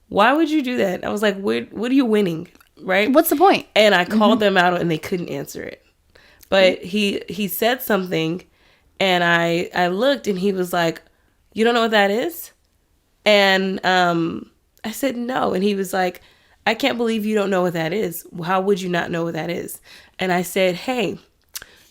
why would you do that? I was like, what are you winning? Right. What's the point? And I called them out and they couldn't answer it. But he said something and I looked and he was like, you don't know what that is? And I said, no. And he was like, I can't believe you don't know what that is. How would you not know what that is? And I said, hey,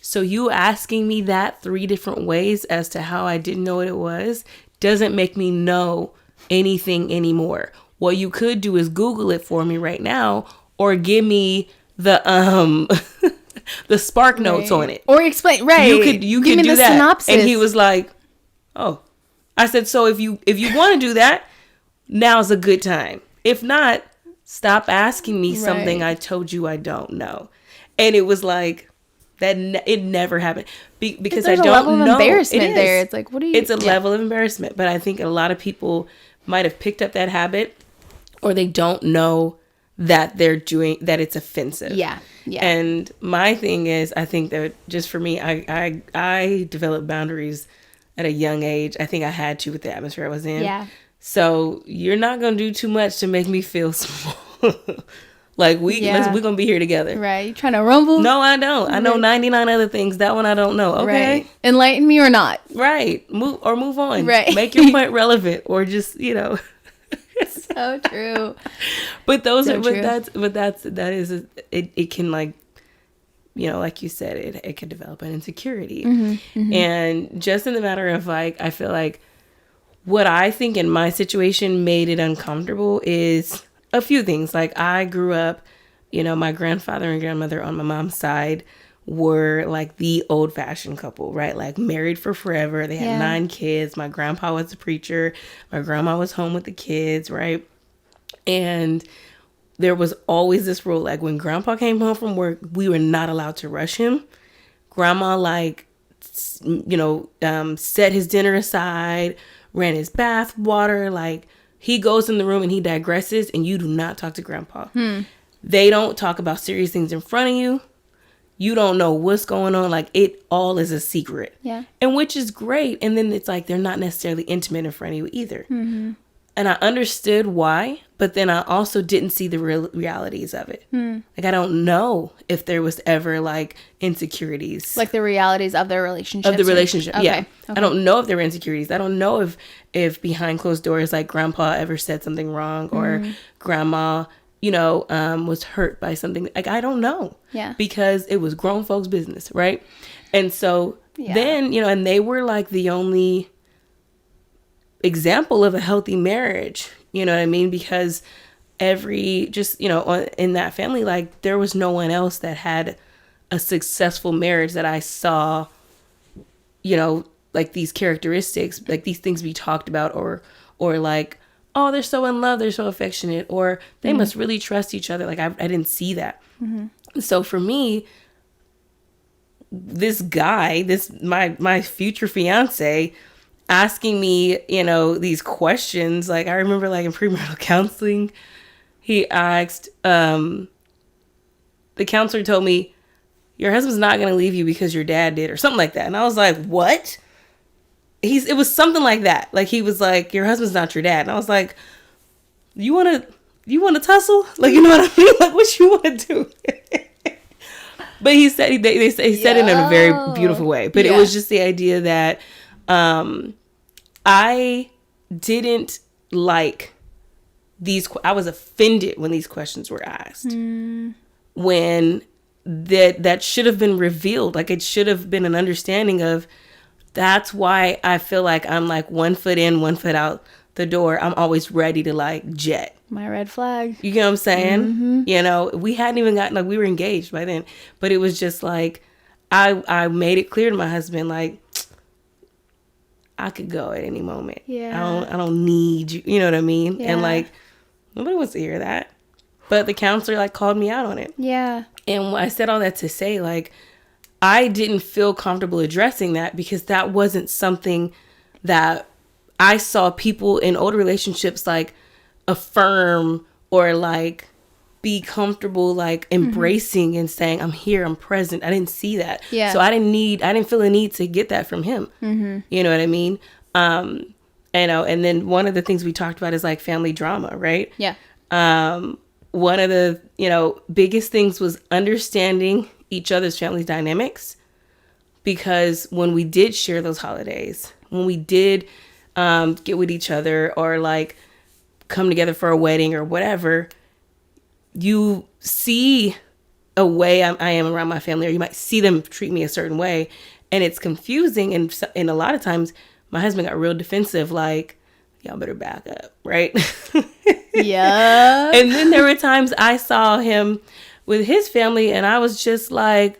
so you asking me that 3 different ways as to how I didn't know what it was doesn't make me know anything anymore. what you could do is Google it for me right now, or give me the the Spark Notes on it, or explain. Right, you could give me do the that. Synopsis. And he was like, "Oh," I said, "So if you want to do that, now's a good time. If not, stop asking me something I told you I don't know." And it was like that. It never happened because I don't know. There's a level of embarrassment there. It's like, what are you? It's a level of embarrassment, but I think a lot of people might have picked up that habit, or they don't know that they're doing that. It's offensive. Yeah. And my thing is, I think that just for me, I developed boundaries at a young age. I think I had to with the atmosphere I was in. Yeah. So you're not gonna do too much to make me feel small. Like we're gonna be here together. Right. You trying to rumble? No, I don't. I know 99 other things. That one I don't know. Okay. Right. Enlighten me or not. Right. Move on. Right. Make your point relevant, or just, So true. But those So are true. it can, like, like you said, it could develop an insecurity. Mm-hmm. And just in the matter of, like, I feel like what I think in my situation made it uncomfortable is a few things. Like, I grew up, my grandfather and grandmother on my mom's side were like the old fashioned couple, right? Like, married for forever. They had 9 kids. My grandpa was a preacher. My grandma was home with the kids, right? And there was always this rule, like, when grandpa came home from work, we were not allowed to rush him. Grandma, like, set his dinner aside, ran his bath water. Like, he goes in the room and he digresses, and you do not talk to grandpa. They don't talk about serious things in front of you. You don't know what's going on. Like, it all is a secret. Yeah. And which is great. And then it's like, they're not necessarily intimate in front of you either. Mm-hmm. And I understood why, but then I also didn't see the realities of it. Like, I don't know if there was ever, like, insecurities. Like the realities of their relationship. Yeah. I don't know if there were insecurities. I don't know if behind closed doors, like, grandpa ever said something wrong, or grandma, was hurt by something. Like, I don't know. Yeah. Because it was grown folks' business, right? And so then, and they were, like, the only example of a healthy marriage, you know what I mean? Because in that family, like, there was no one else that had a successful marriage that I saw, like, these characteristics, like, these things we talked about, or like, oh, they're so in love, they're so affectionate, or they must really trust each other. Like, I didn't see that. So for me, this guy, my future fiance, asking me, these questions. Like, I remember, like, in premarital counseling, he asked, the counselor told me, your husband's not going to leave you because your dad did, or something like that. And I was like, what? It was something like that. Like, he was like, your husband's not your dad. And I was like, you want to tussle? Like, you know what I mean? Like, what you want to do? But he said, he said it in a very beautiful way. But it was just the idea that, I didn't like I was offended when these questions were asked. When that should have been revealed. Like, it should have been an understanding of, that's why I feel like I'm, like, 1 foot in, 1 foot out the door. I'm always ready to, like, jet. My red flag. You get what I'm saying? We hadn't even gotten, like, we were engaged by then. But it was just like, I made it clear to my husband, like, I could go at any moment. Yeah. I don't need you. You know what I mean? Yeah. And, like, nobody wants to hear that. But the counselor, like, called me out on it. Yeah. And I said all that to say, like, I didn't feel comfortable addressing that, because that wasn't something that I saw people in older relationships, like, affirm, or, like, be comfortable, like, embracing and saying, I'm here, I'm present. I didn't see that. Yeah. So I didn't feel a need to get that from him. You know what I mean? And then one of the things we talked about is, like, family drama, right? Yeah. One of the, biggest things was understanding each other's family dynamics, because when we did share those holidays, when we did get with each other, or, like, come together for a wedding or whatever, you see a way I am around my family, or you might see them treat me a certain way, and it's confusing. And a lot of times my husband got real defensive, like, y'all better back up, right? Yeah. And then there were times I saw him with his family and I was just like,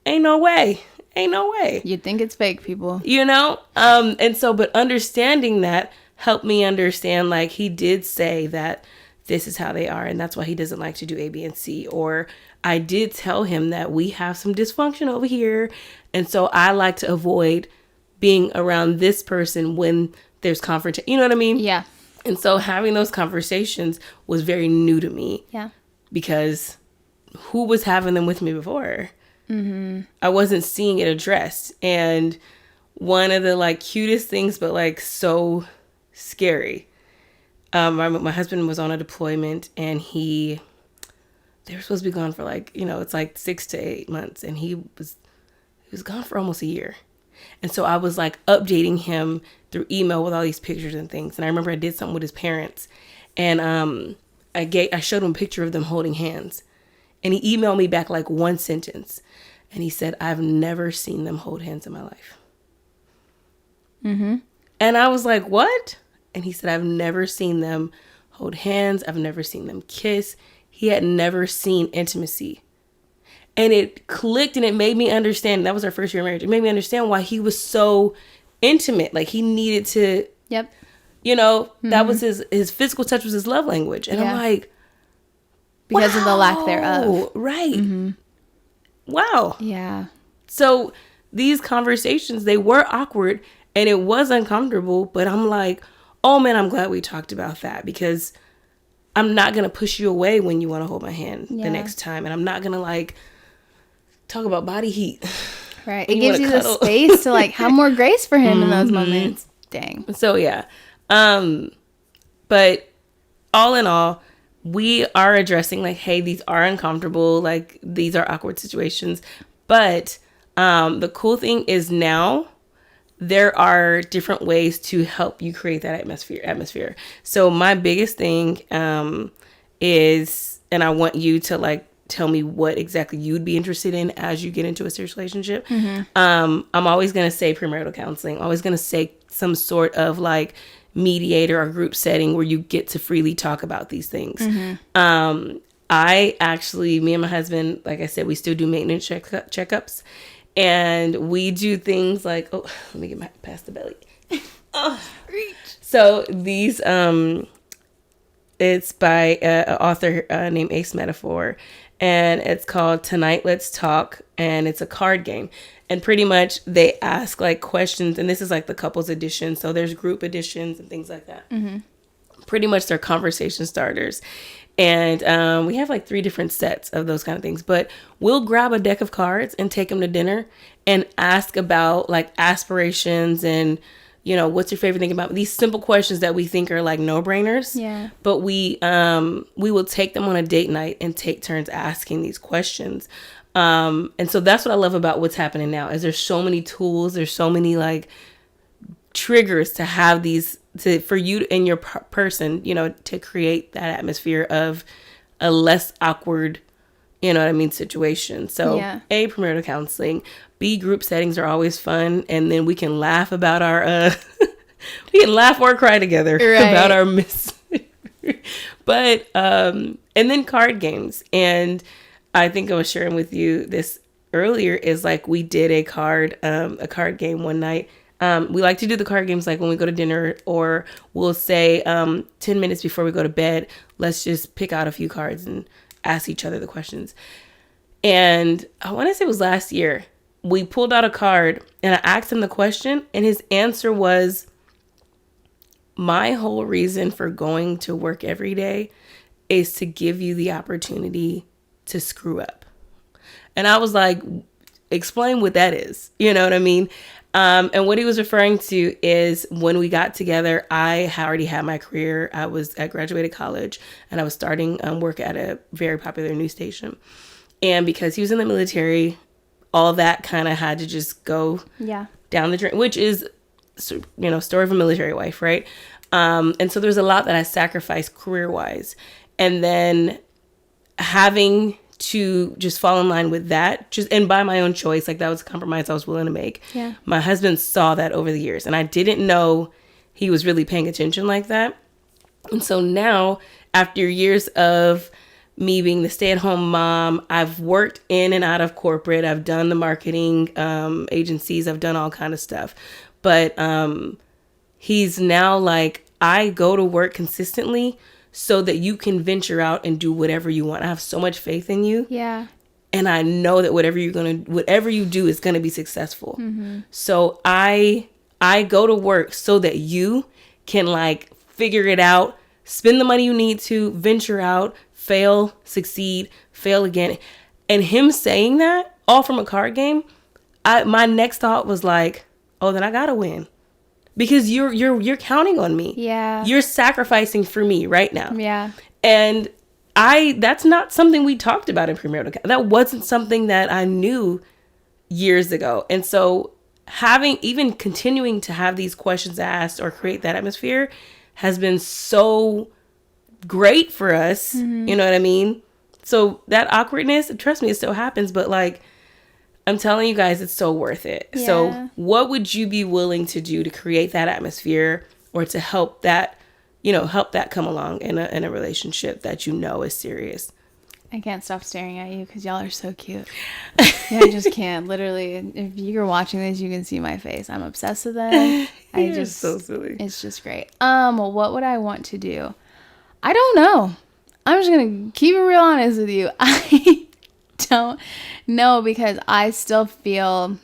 ain't no way. Ain't no way. You'd think it's fake, people. You know? And so, but understanding that helped me understand, like, he did say that this is how they are, and that's why he doesn't like to do A, B, and C. Or I did tell him that we have some dysfunction over here, and so I like to avoid being around this person when there's confrontation. You know what I mean? Yeah. And so having those conversations was very new to me. Yeah. Because who was having them with me before? Mm-hmm. I wasn't seeing it addressed. And one of the like cutest things, but like so scary. My husband was on a deployment and they were supposed to be gone for like, it's like 6 to 8 months. And he was gone for almost a year. And so I was like updating him through email with all these pictures and things. And I remember I did something with his parents and I showed him a picture of them holding hands. And he emailed me back like one sentence. And he said, I've never seen them hold hands in my life. Mm-hmm. And I was like, what? And he said, I've never seen them hold hands. I've never seen them kiss. He had never seen intimacy. And it clicked and it made me understand. That was our first year of marriage. It made me understand why he was so intimate. Like he needed to, Yep. That was his physical touch was his love language. And I'm like, because of the lack thereof. Right. Mm-hmm. Wow. Yeah. So these conversations, they were awkward and it was uncomfortable, but I'm like, oh man, I'm glad we talked about that because I'm not going to push you away when you want to hold my hand the next time. And I'm not going to like talk about body heat. Right. It gives you the space to like have more grace for him in those moments. Dang. So yeah. But all in all, we are addressing like, hey, these are uncomfortable. Like these are awkward situations. But the cool thing is now there are different ways to help you create that atmosphere. So my biggest thing is, and I want you to like tell me what exactly you'd be interested in as you get into a serious relationship. Mm-hmm. I'm always going to say premarital counseling. I'm always going to say some sort of like mediator or group setting where you get to freely talk about these things. Mm-hmm. Me and my husband, like I said, we still do maintenance checkups. And we do things like, let me get past the belly. Reach. So these, it's by an author named Ace Metaphor. And it's called Tonight Let's Talk. And it's a card game. And pretty much they ask like questions. And this is like the couples edition. So there's group editions and things like that. Mm-hmm. Pretty much they're conversation starters. And we have like 3 different sets of those kind of things. But we'll grab a deck of cards and take them to dinner and ask about like aspirations and, what's your favorite thing about these simple questions that we think are like no-brainers. Yeah. But we will take them on a date night and take turns asking these questions. And so that's what I love about what's happening now is there's so many tools. There's so many like triggers to have these for you and your person, to create that atmosphere of a less awkward, situation. So A, premarital counseling, B, group settings are always fun. And then we can laugh about our, we can laugh or cry together about our but, and then card games. And I think I was sharing with you this earlier is like, we did a card game one night. We like to do the card games like when we go to dinner or we'll say 10 minutes before we go to bed, let's just pick out a few cards and ask each other the questions. And I want to say it was last year. We pulled out a card and I asked him the question and his answer was, my whole reason for going to work every day is to give you the opportunity to screw up. And I was like, explain what that is. You know what I mean? And what he was referring to is when we got together, I already had my career. I graduated college and I was starting work at a very popular news station. And because he was in the military, all that kind of had to just go down the drain, which is, story of a military wife, right? And so there's a lot that I sacrificed career-wise. And then having to just fall in line with that, and by my own choice, like that was a compromise I was willing to make. Yeah. My husband saw that over the years, and I didn't know he was really paying attention like that. And so now, after years of me being the stay-at-home mom, I've worked in and out of corporate. I've done the marketing agencies. I've done all kind of stuff. But he's now like, I go to work consistently so that you can venture out and do whatever you want. I have so much faith in you. Yeah. And I know that whatever you do is gonna be successful. So I go to work so that you can like figure it out, spend the money you need to, venture out, fail, succeed, fail again. And him saying that all from a card game, my next thought was like, oh, then I gotta win. Because you're counting on me. Yeah. You're sacrificing for me right now. Yeah. And that's not something we talked about in premarital counseling. That wasn't something that I knew years ago. And so even continuing to have these questions asked or create that atmosphere has been so great for us. You know what I mean? So that awkwardness, trust me, it still happens, but like, I'm telling you guys, it's so worth it. Yeah. So what would you be willing to do to create that atmosphere or to help that come along in a relationship that you know is serious? I can't stop staring at you because y'all are so cute. Yeah, I just can't. Literally, if you're watching this, you can see my face. I'm obsessed with them. So silly. It's just great. What would I want to do? I don't know. I'm just gonna keep it real honest with you. I don't know because I still feel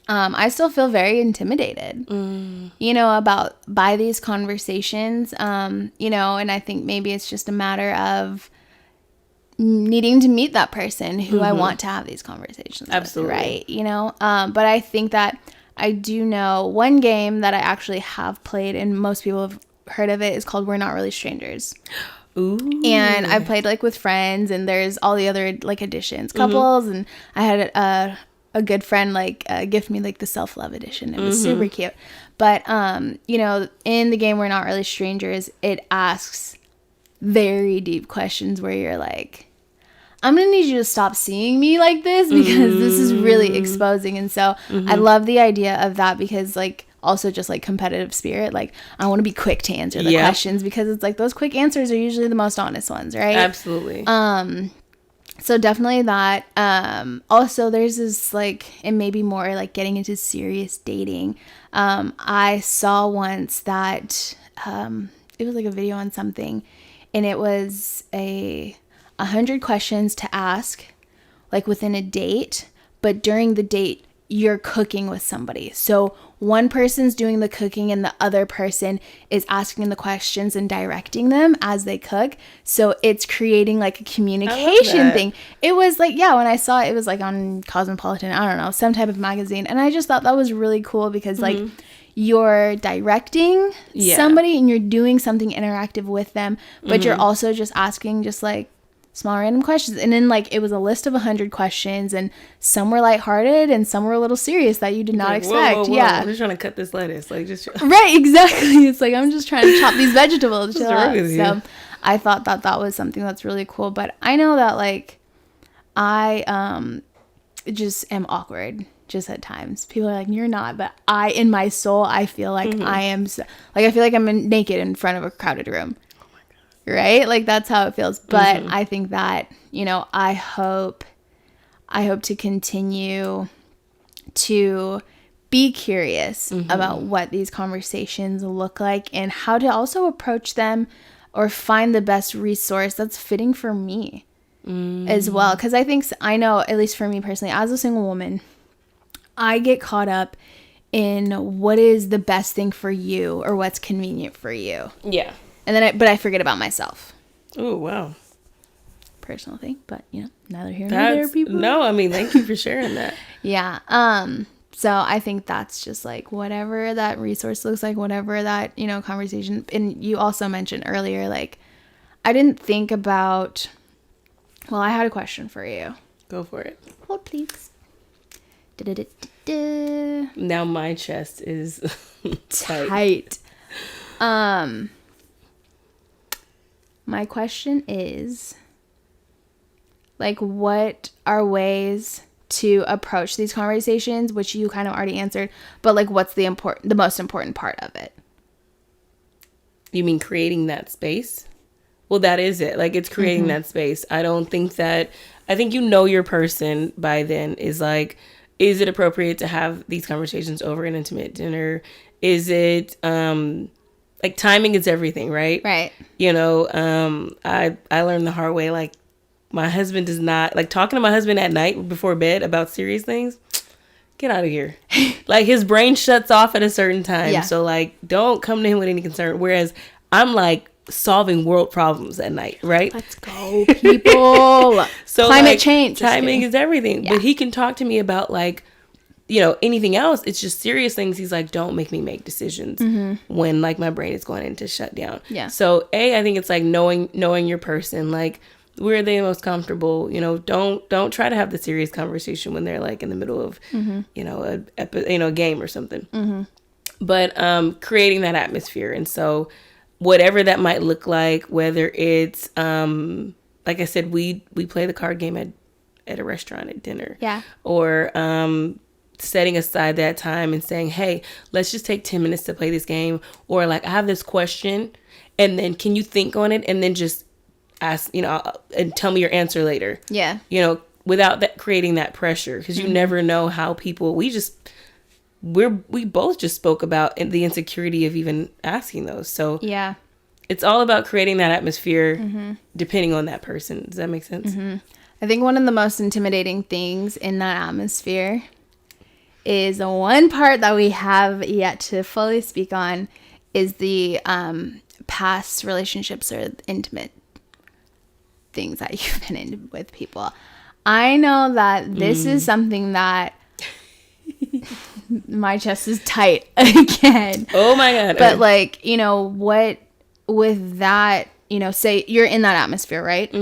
very intimidated, by these conversations, and I think maybe it's just a matter of needing to meet that person who I want to have these conversations Absolutely. with, right? But I think that I do know one game that I actually have played and most people have heard of it is called We're Not Really Strangers. Ooh. And I played like with friends and there's all the other like editions, couples, and I had a good friend gift me like the self-love edition. It was super cute. But in the game We're Not Really Strangers, it asks very deep questions where you're like, I'm gonna need you to stop seeing me like this because this is really exposing. And so I love the idea of that because like also just like competitive spirit, like I want to be quick to answer the questions because it's like those quick answers are usually the most honest ones, right? Absolutely. So definitely that. Also there's this like, it may be more like getting into serious dating. I saw once that it was like a video on something and it was 100 questions to ask like within a date, but during the date you're cooking with somebody. So one person's doing the cooking and the other person is asking the questions and directing them as they cook. So it's creating like a communication thing. It was like, when I saw it, it was like on Cosmopolitan, I don't know, some type of magazine. And I just thought that was really cool because like you're directing somebody and you're doing something interactive with them, but you're also just asking just like small random questions. And then like it was a list of 100 questions and some were lighthearted and some were a little serious that you did not expect. Whoa. Yeah, I'm just trying to cut this lettuce, like just right, exactly. It's like I'm just trying to chop these vegetables. So I thought that was something that's really cool. But I know that like I just am awkward just at times. People are like, you're not, but in my soul I feel like I am I feel like I'm naked in front of a crowded room. Right? Like that's how it feels. But I think that, I hope to continue to be curious about what these conversations look like and how to also approach them or find the best resource that's fitting for me as well. Because I know, at least for me personally, as a single woman, I get caught up in what is the best thing for you or what's convenient for you. Yeah. And then I forget about myself. Oh, wow. Personal thing, but neither here nor there, people. No, I mean, thank you for sharing that. Yeah. So I think that's just like whatever that resource looks like, whatever that, conversation. And you also mentioned earlier, like, I didn't think about, well, I had a question for you. Go for it. Hold, please. Now my chest is tight. My question is, like, what are ways to approach these conversations, which you kind of already answered, but like, what's the most important part of it? You mean creating that space? Well, that is it. Like, it's creating that space. I think you know your person by then. Is like, is it appropriate to have these conversations over an intimate dinner? Is it, like, timing is everything, right? Right. You know, I learned the hard way, like, my husband does not, like, talking to my husband at night before bed about serious things, get out of here. Like, his brain shuts off at a certain time. Yeah. So, like, don't come to him with any concern. Whereas I'm, like, solving world problems at night, right? Let's go, people. So climate like, change. Timing is everything. Yeah. But he can talk to me about, like, you know, anything else. It's just serious things. He's like, don't make me make decisions when, like, my brain is going into shutdown. Yeah. So I think it's like knowing your person, like, where are they most comfortable? You know, don't try to have the serious conversation when they're, like, in the middle of, you know, a game or something. But creating that atmosphere. And so whatever that might look like, whether it's like I said, we play the card game at a restaurant at dinner. Yeah. Or setting aside that time and saying, hey, let's just take 10 minutes to play this game. Or, like, I have this question, and then can you think on it and then just ask, you know, and tell me your answer later. Yeah. You know, without that creating that pressure, because you never know how people, we both just spoke about the insecurity of even asking those. So yeah, it's all about creating that atmosphere depending on that person. Does that make sense? I think one of the most intimidating things in that atmosphere is the one part that we have yet to fully speak on is the past relationships or intimate things that you've been in with people. I know that this is something that my chest is tight again. Oh my God. But, like, you know, what with that, you know, say you're in that atmosphere, right?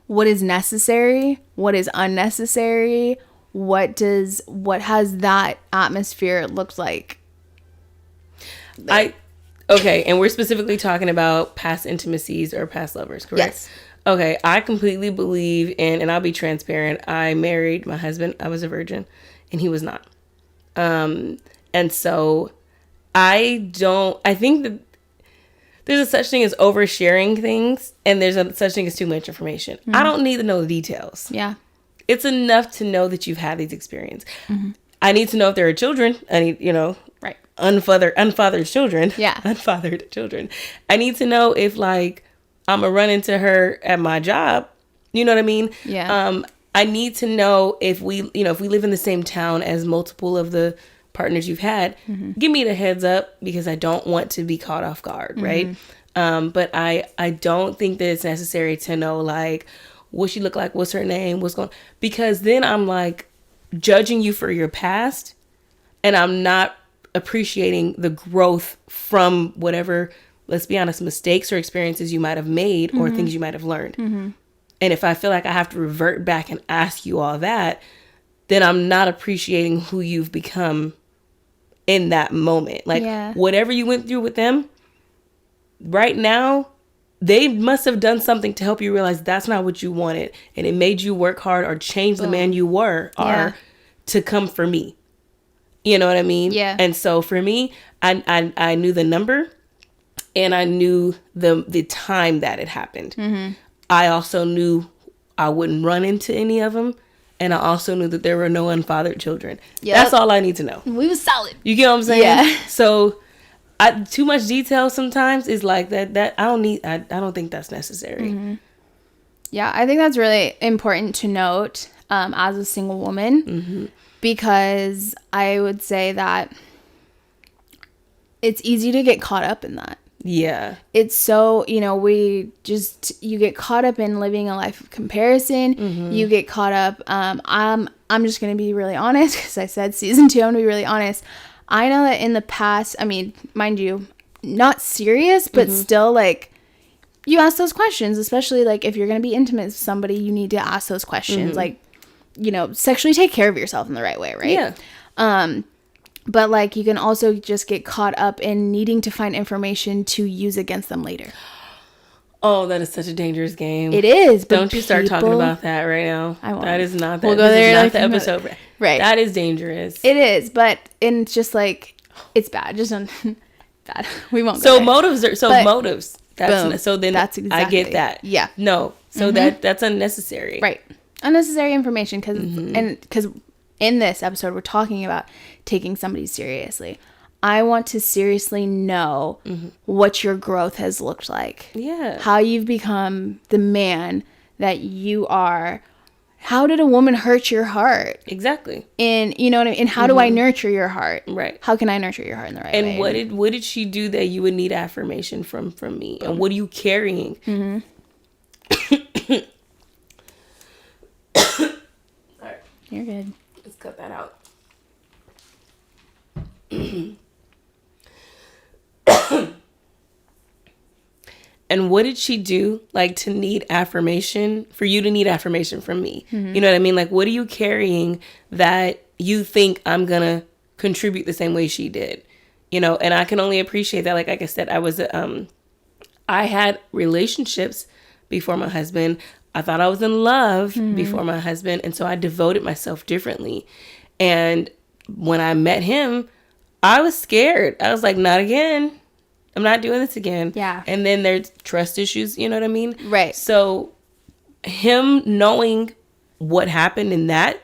What is necessary? What is unnecessary? What has that atmosphere looked like? Okay, and we're specifically talking about past intimacies or past lovers, correct? Yes. Okay, I completely believe in, and I'll be transparent, I married my husband, I was a virgin, and he was not. And so I think that there's a such thing as oversharing things, and there's a such thing as too much information. I don't need to know the details. Yeah. It's enough to know that you've had these experiences. I need to know if there are children. I need, you know, right, unfathered children. Yeah. Unfathered children. I need to know if, like, I'm going to run into her at my job. You know what I mean? Yeah. I need to know if we live in the same town as multiple of the partners you've had. Give me the heads up, because I don't want to be caught off guard, right? But I don't think that it's necessary to know, like, what she look like, what's her name, what's going on. Because then I'm, like, judging you for your past, and I'm not appreciating the growth from whatever, let's be honest, mistakes or experiences you might have made or things you might have learned. And if I feel like I have to revert back and ask you all that, then I'm not appreciating who you've become in that moment. Like, whatever you went through with them, right now, they must have done something to help you realize that's not what you wanted. And it made you work hard or change the man you are to come for me. You know what I mean? Yeah. And so for me, I knew the number, and I knew the time that it happened. I also knew I wouldn't run into any of them. And I also knew that there were no unfathered children. Yep. That's all I need to know. We was solid. You get what I'm saying? Yeah. So too much detail sometimes is like that I don't think that's necessary. Yeah, I think that's really important to note as a single woman, because I would say that it's easy to get caught up in that. Yeah. It's so, you know, you get caught up in living a life of comparison. You get caught up. I'm just going to be really honest, because I said season 2, I'm going to be really honest. I know that in the past, I mean, mind you, not serious, but still, like, you ask those questions, especially, like, if you're going to be intimate with somebody, you need to ask those questions. Like, you know, sexually take care of yourself in the right way, right? Yeah. But, like, you can also just get caught up in needing to find information to use against them later. Oh, that is such a dangerous game. It is. But don't you start talking about that right now. I won't. That is not that. We'll go there. This is not the episode. Right. That is dangerous. It is. But it's just, like, it's bad. Just don't. God, we won't. So motives motives. Boom. So then that's exactly, I get that. Yeah. No. So that's unnecessary. Right. Unnecessary information because in this episode we're talking about taking somebody seriously. I want to seriously know what your growth has looked like. Yeah. How you've become the man that you are. How did a woman hurt your heart? Exactly. And you know what I mean? And how do I nurture your heart? Right. How can I nurture your heart in the right way? And what did she do that you would need affirmation from me? And what are you carrying? All right. You're good. Let's cut that out. And what did she do, like, to need affirmation, for you to need affirmation from me? You know what I mean? Like, what are you carrying that you think I'm going to contribute the same way she did? You know, and I can only appreciate that. Like I said, I had relationships before my husband. I thought I was in love before my husband. And so I devoted myself differently. And when I met him, I was scared. I was like, not again. I'm not doing this again. Yeah. And then there's trust issues, you know what I mean? Right. So him knowing what happened in that,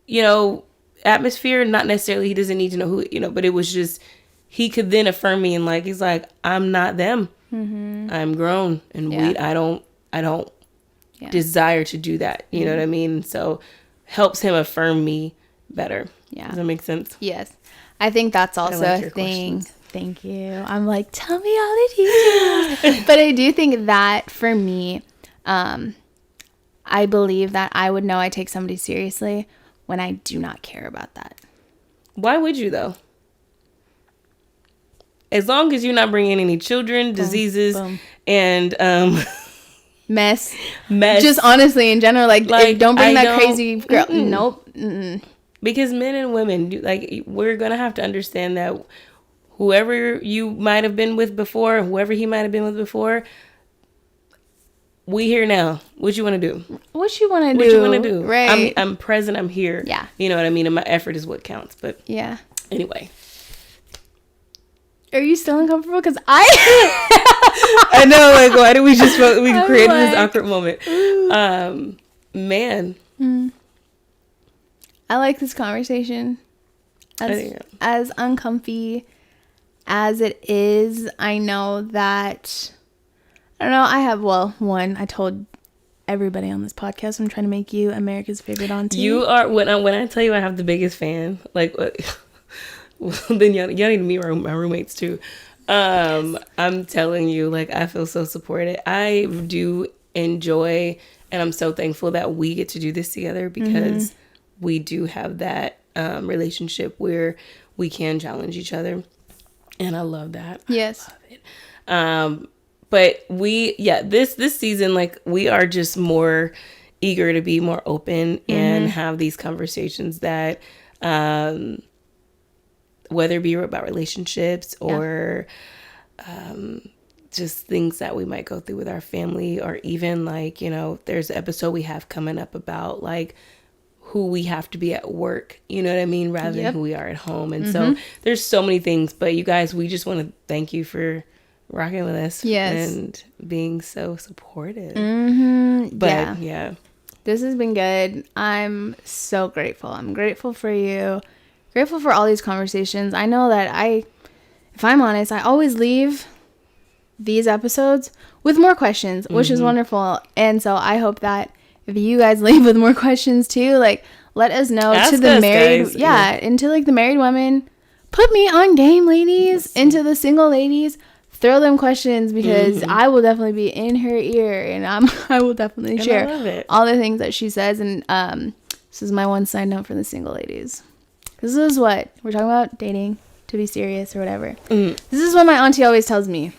you know, atmosphere, not necessarily he doesn't need to know who, you know, but it was just, he could then affirm me and like, he's like, I'm not them. I'm grown and I don't desire to do that. You know what I mean? So helps him affirm me better. Yeah. Does that make sense? Yes. I think that's also like a thing. Thank you. I'm like, tell me all the details. But I do think that for me, I believe that I would know I take somebody seriously when I do not care about that. Why would you though? As long as you're not bringing any children, diseases, and mess. Just honestly, in general, like don't bring that crazy girl. Nope. Because men and women, like, we're gonna have to understand that whoever you might have been with before, whoever he might have been with before, we here now. What you want to do? What you want to do? Right. I'm present. I'm here. Yeah. You know what I mean? And my effort is what counts. But yeah. Anyway. Are you still uncomfortable? Because I know, like, why did we created this awkward moment? Man. I like this conversation. As uncomfy as it is, I know that, I don't know, I told everybody on this podcast, I'm trying to make you America's favorite auntie. You are, when I tell you I have the biggest fan, like, well, then y'all need to meet my roommates too. I'm telling you, like, I feel so supported. I do enjoy, and I'm so thankful that we get to do this together because we do have that relationship where we can challenge each other, and I love that. Yes. I love it. But this season, like, we are just more eager to be more open and have these conversations that, whether it be about relationships or just things that we might go through with our family, or even, like, you know, there's an episode we have coming up about, like, who we have to be at work, you know what I mean, rather than who we are at home. And so there's so many things, but you guys, we just want to thank you for rocking with us and being so supportive. But yeah, this has been good. I'm so grateful. I'm grateful for you, grateful for all these conversations. I know that if I'm honest, I always leave these episodes with more questions, which is wonderful. And so I hope that if you guys leave with more questions too, like, let us know. Ask to the us, married guys. And to, like, the married women, put me on game, ladies. Into the single ladies, throw them questions, because I will definitely be in her ear, and I will definitely share all the things that she says. And this is my one side note for the single ladies. This is what we're talking about, dating, to be serious or whatever. This is what my auntie always tells me.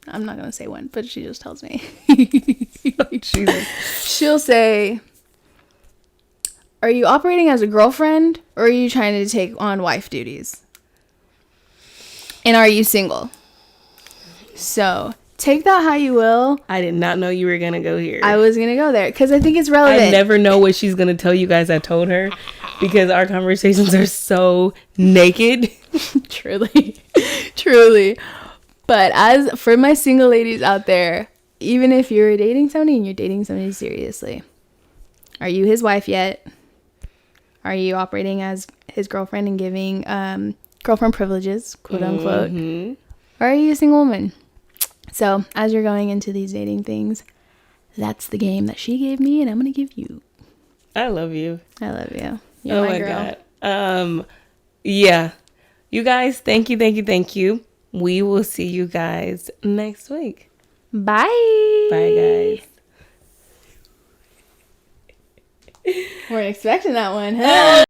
I'm not going to say when, but she just tells me. She'll say, are you operating as a girlfriend, or are you trying to take on wife duties? And are you single? So take that how you will. I did not know you were going to go here. I was going to go there because I think it's relevant. I never know what she's going to tell you guys I told her. because our conversations are so naked. Truly. But as for my single ladies out there, even if you're dating somebody and you're dating somebody seriously, are you his wife yet? Are you operating as his girlfriend and giving girlfriend privileges, quote unquote? Or are you a single woman? So as you're going into these dating things, that's the game that she gave me, and I'm going to give you. I love you. I love you. You're my girl. God. Yeah. You guys, thank you. We will see you guys next week. Bye. Bye, guys. Weren't expecting that one, huh?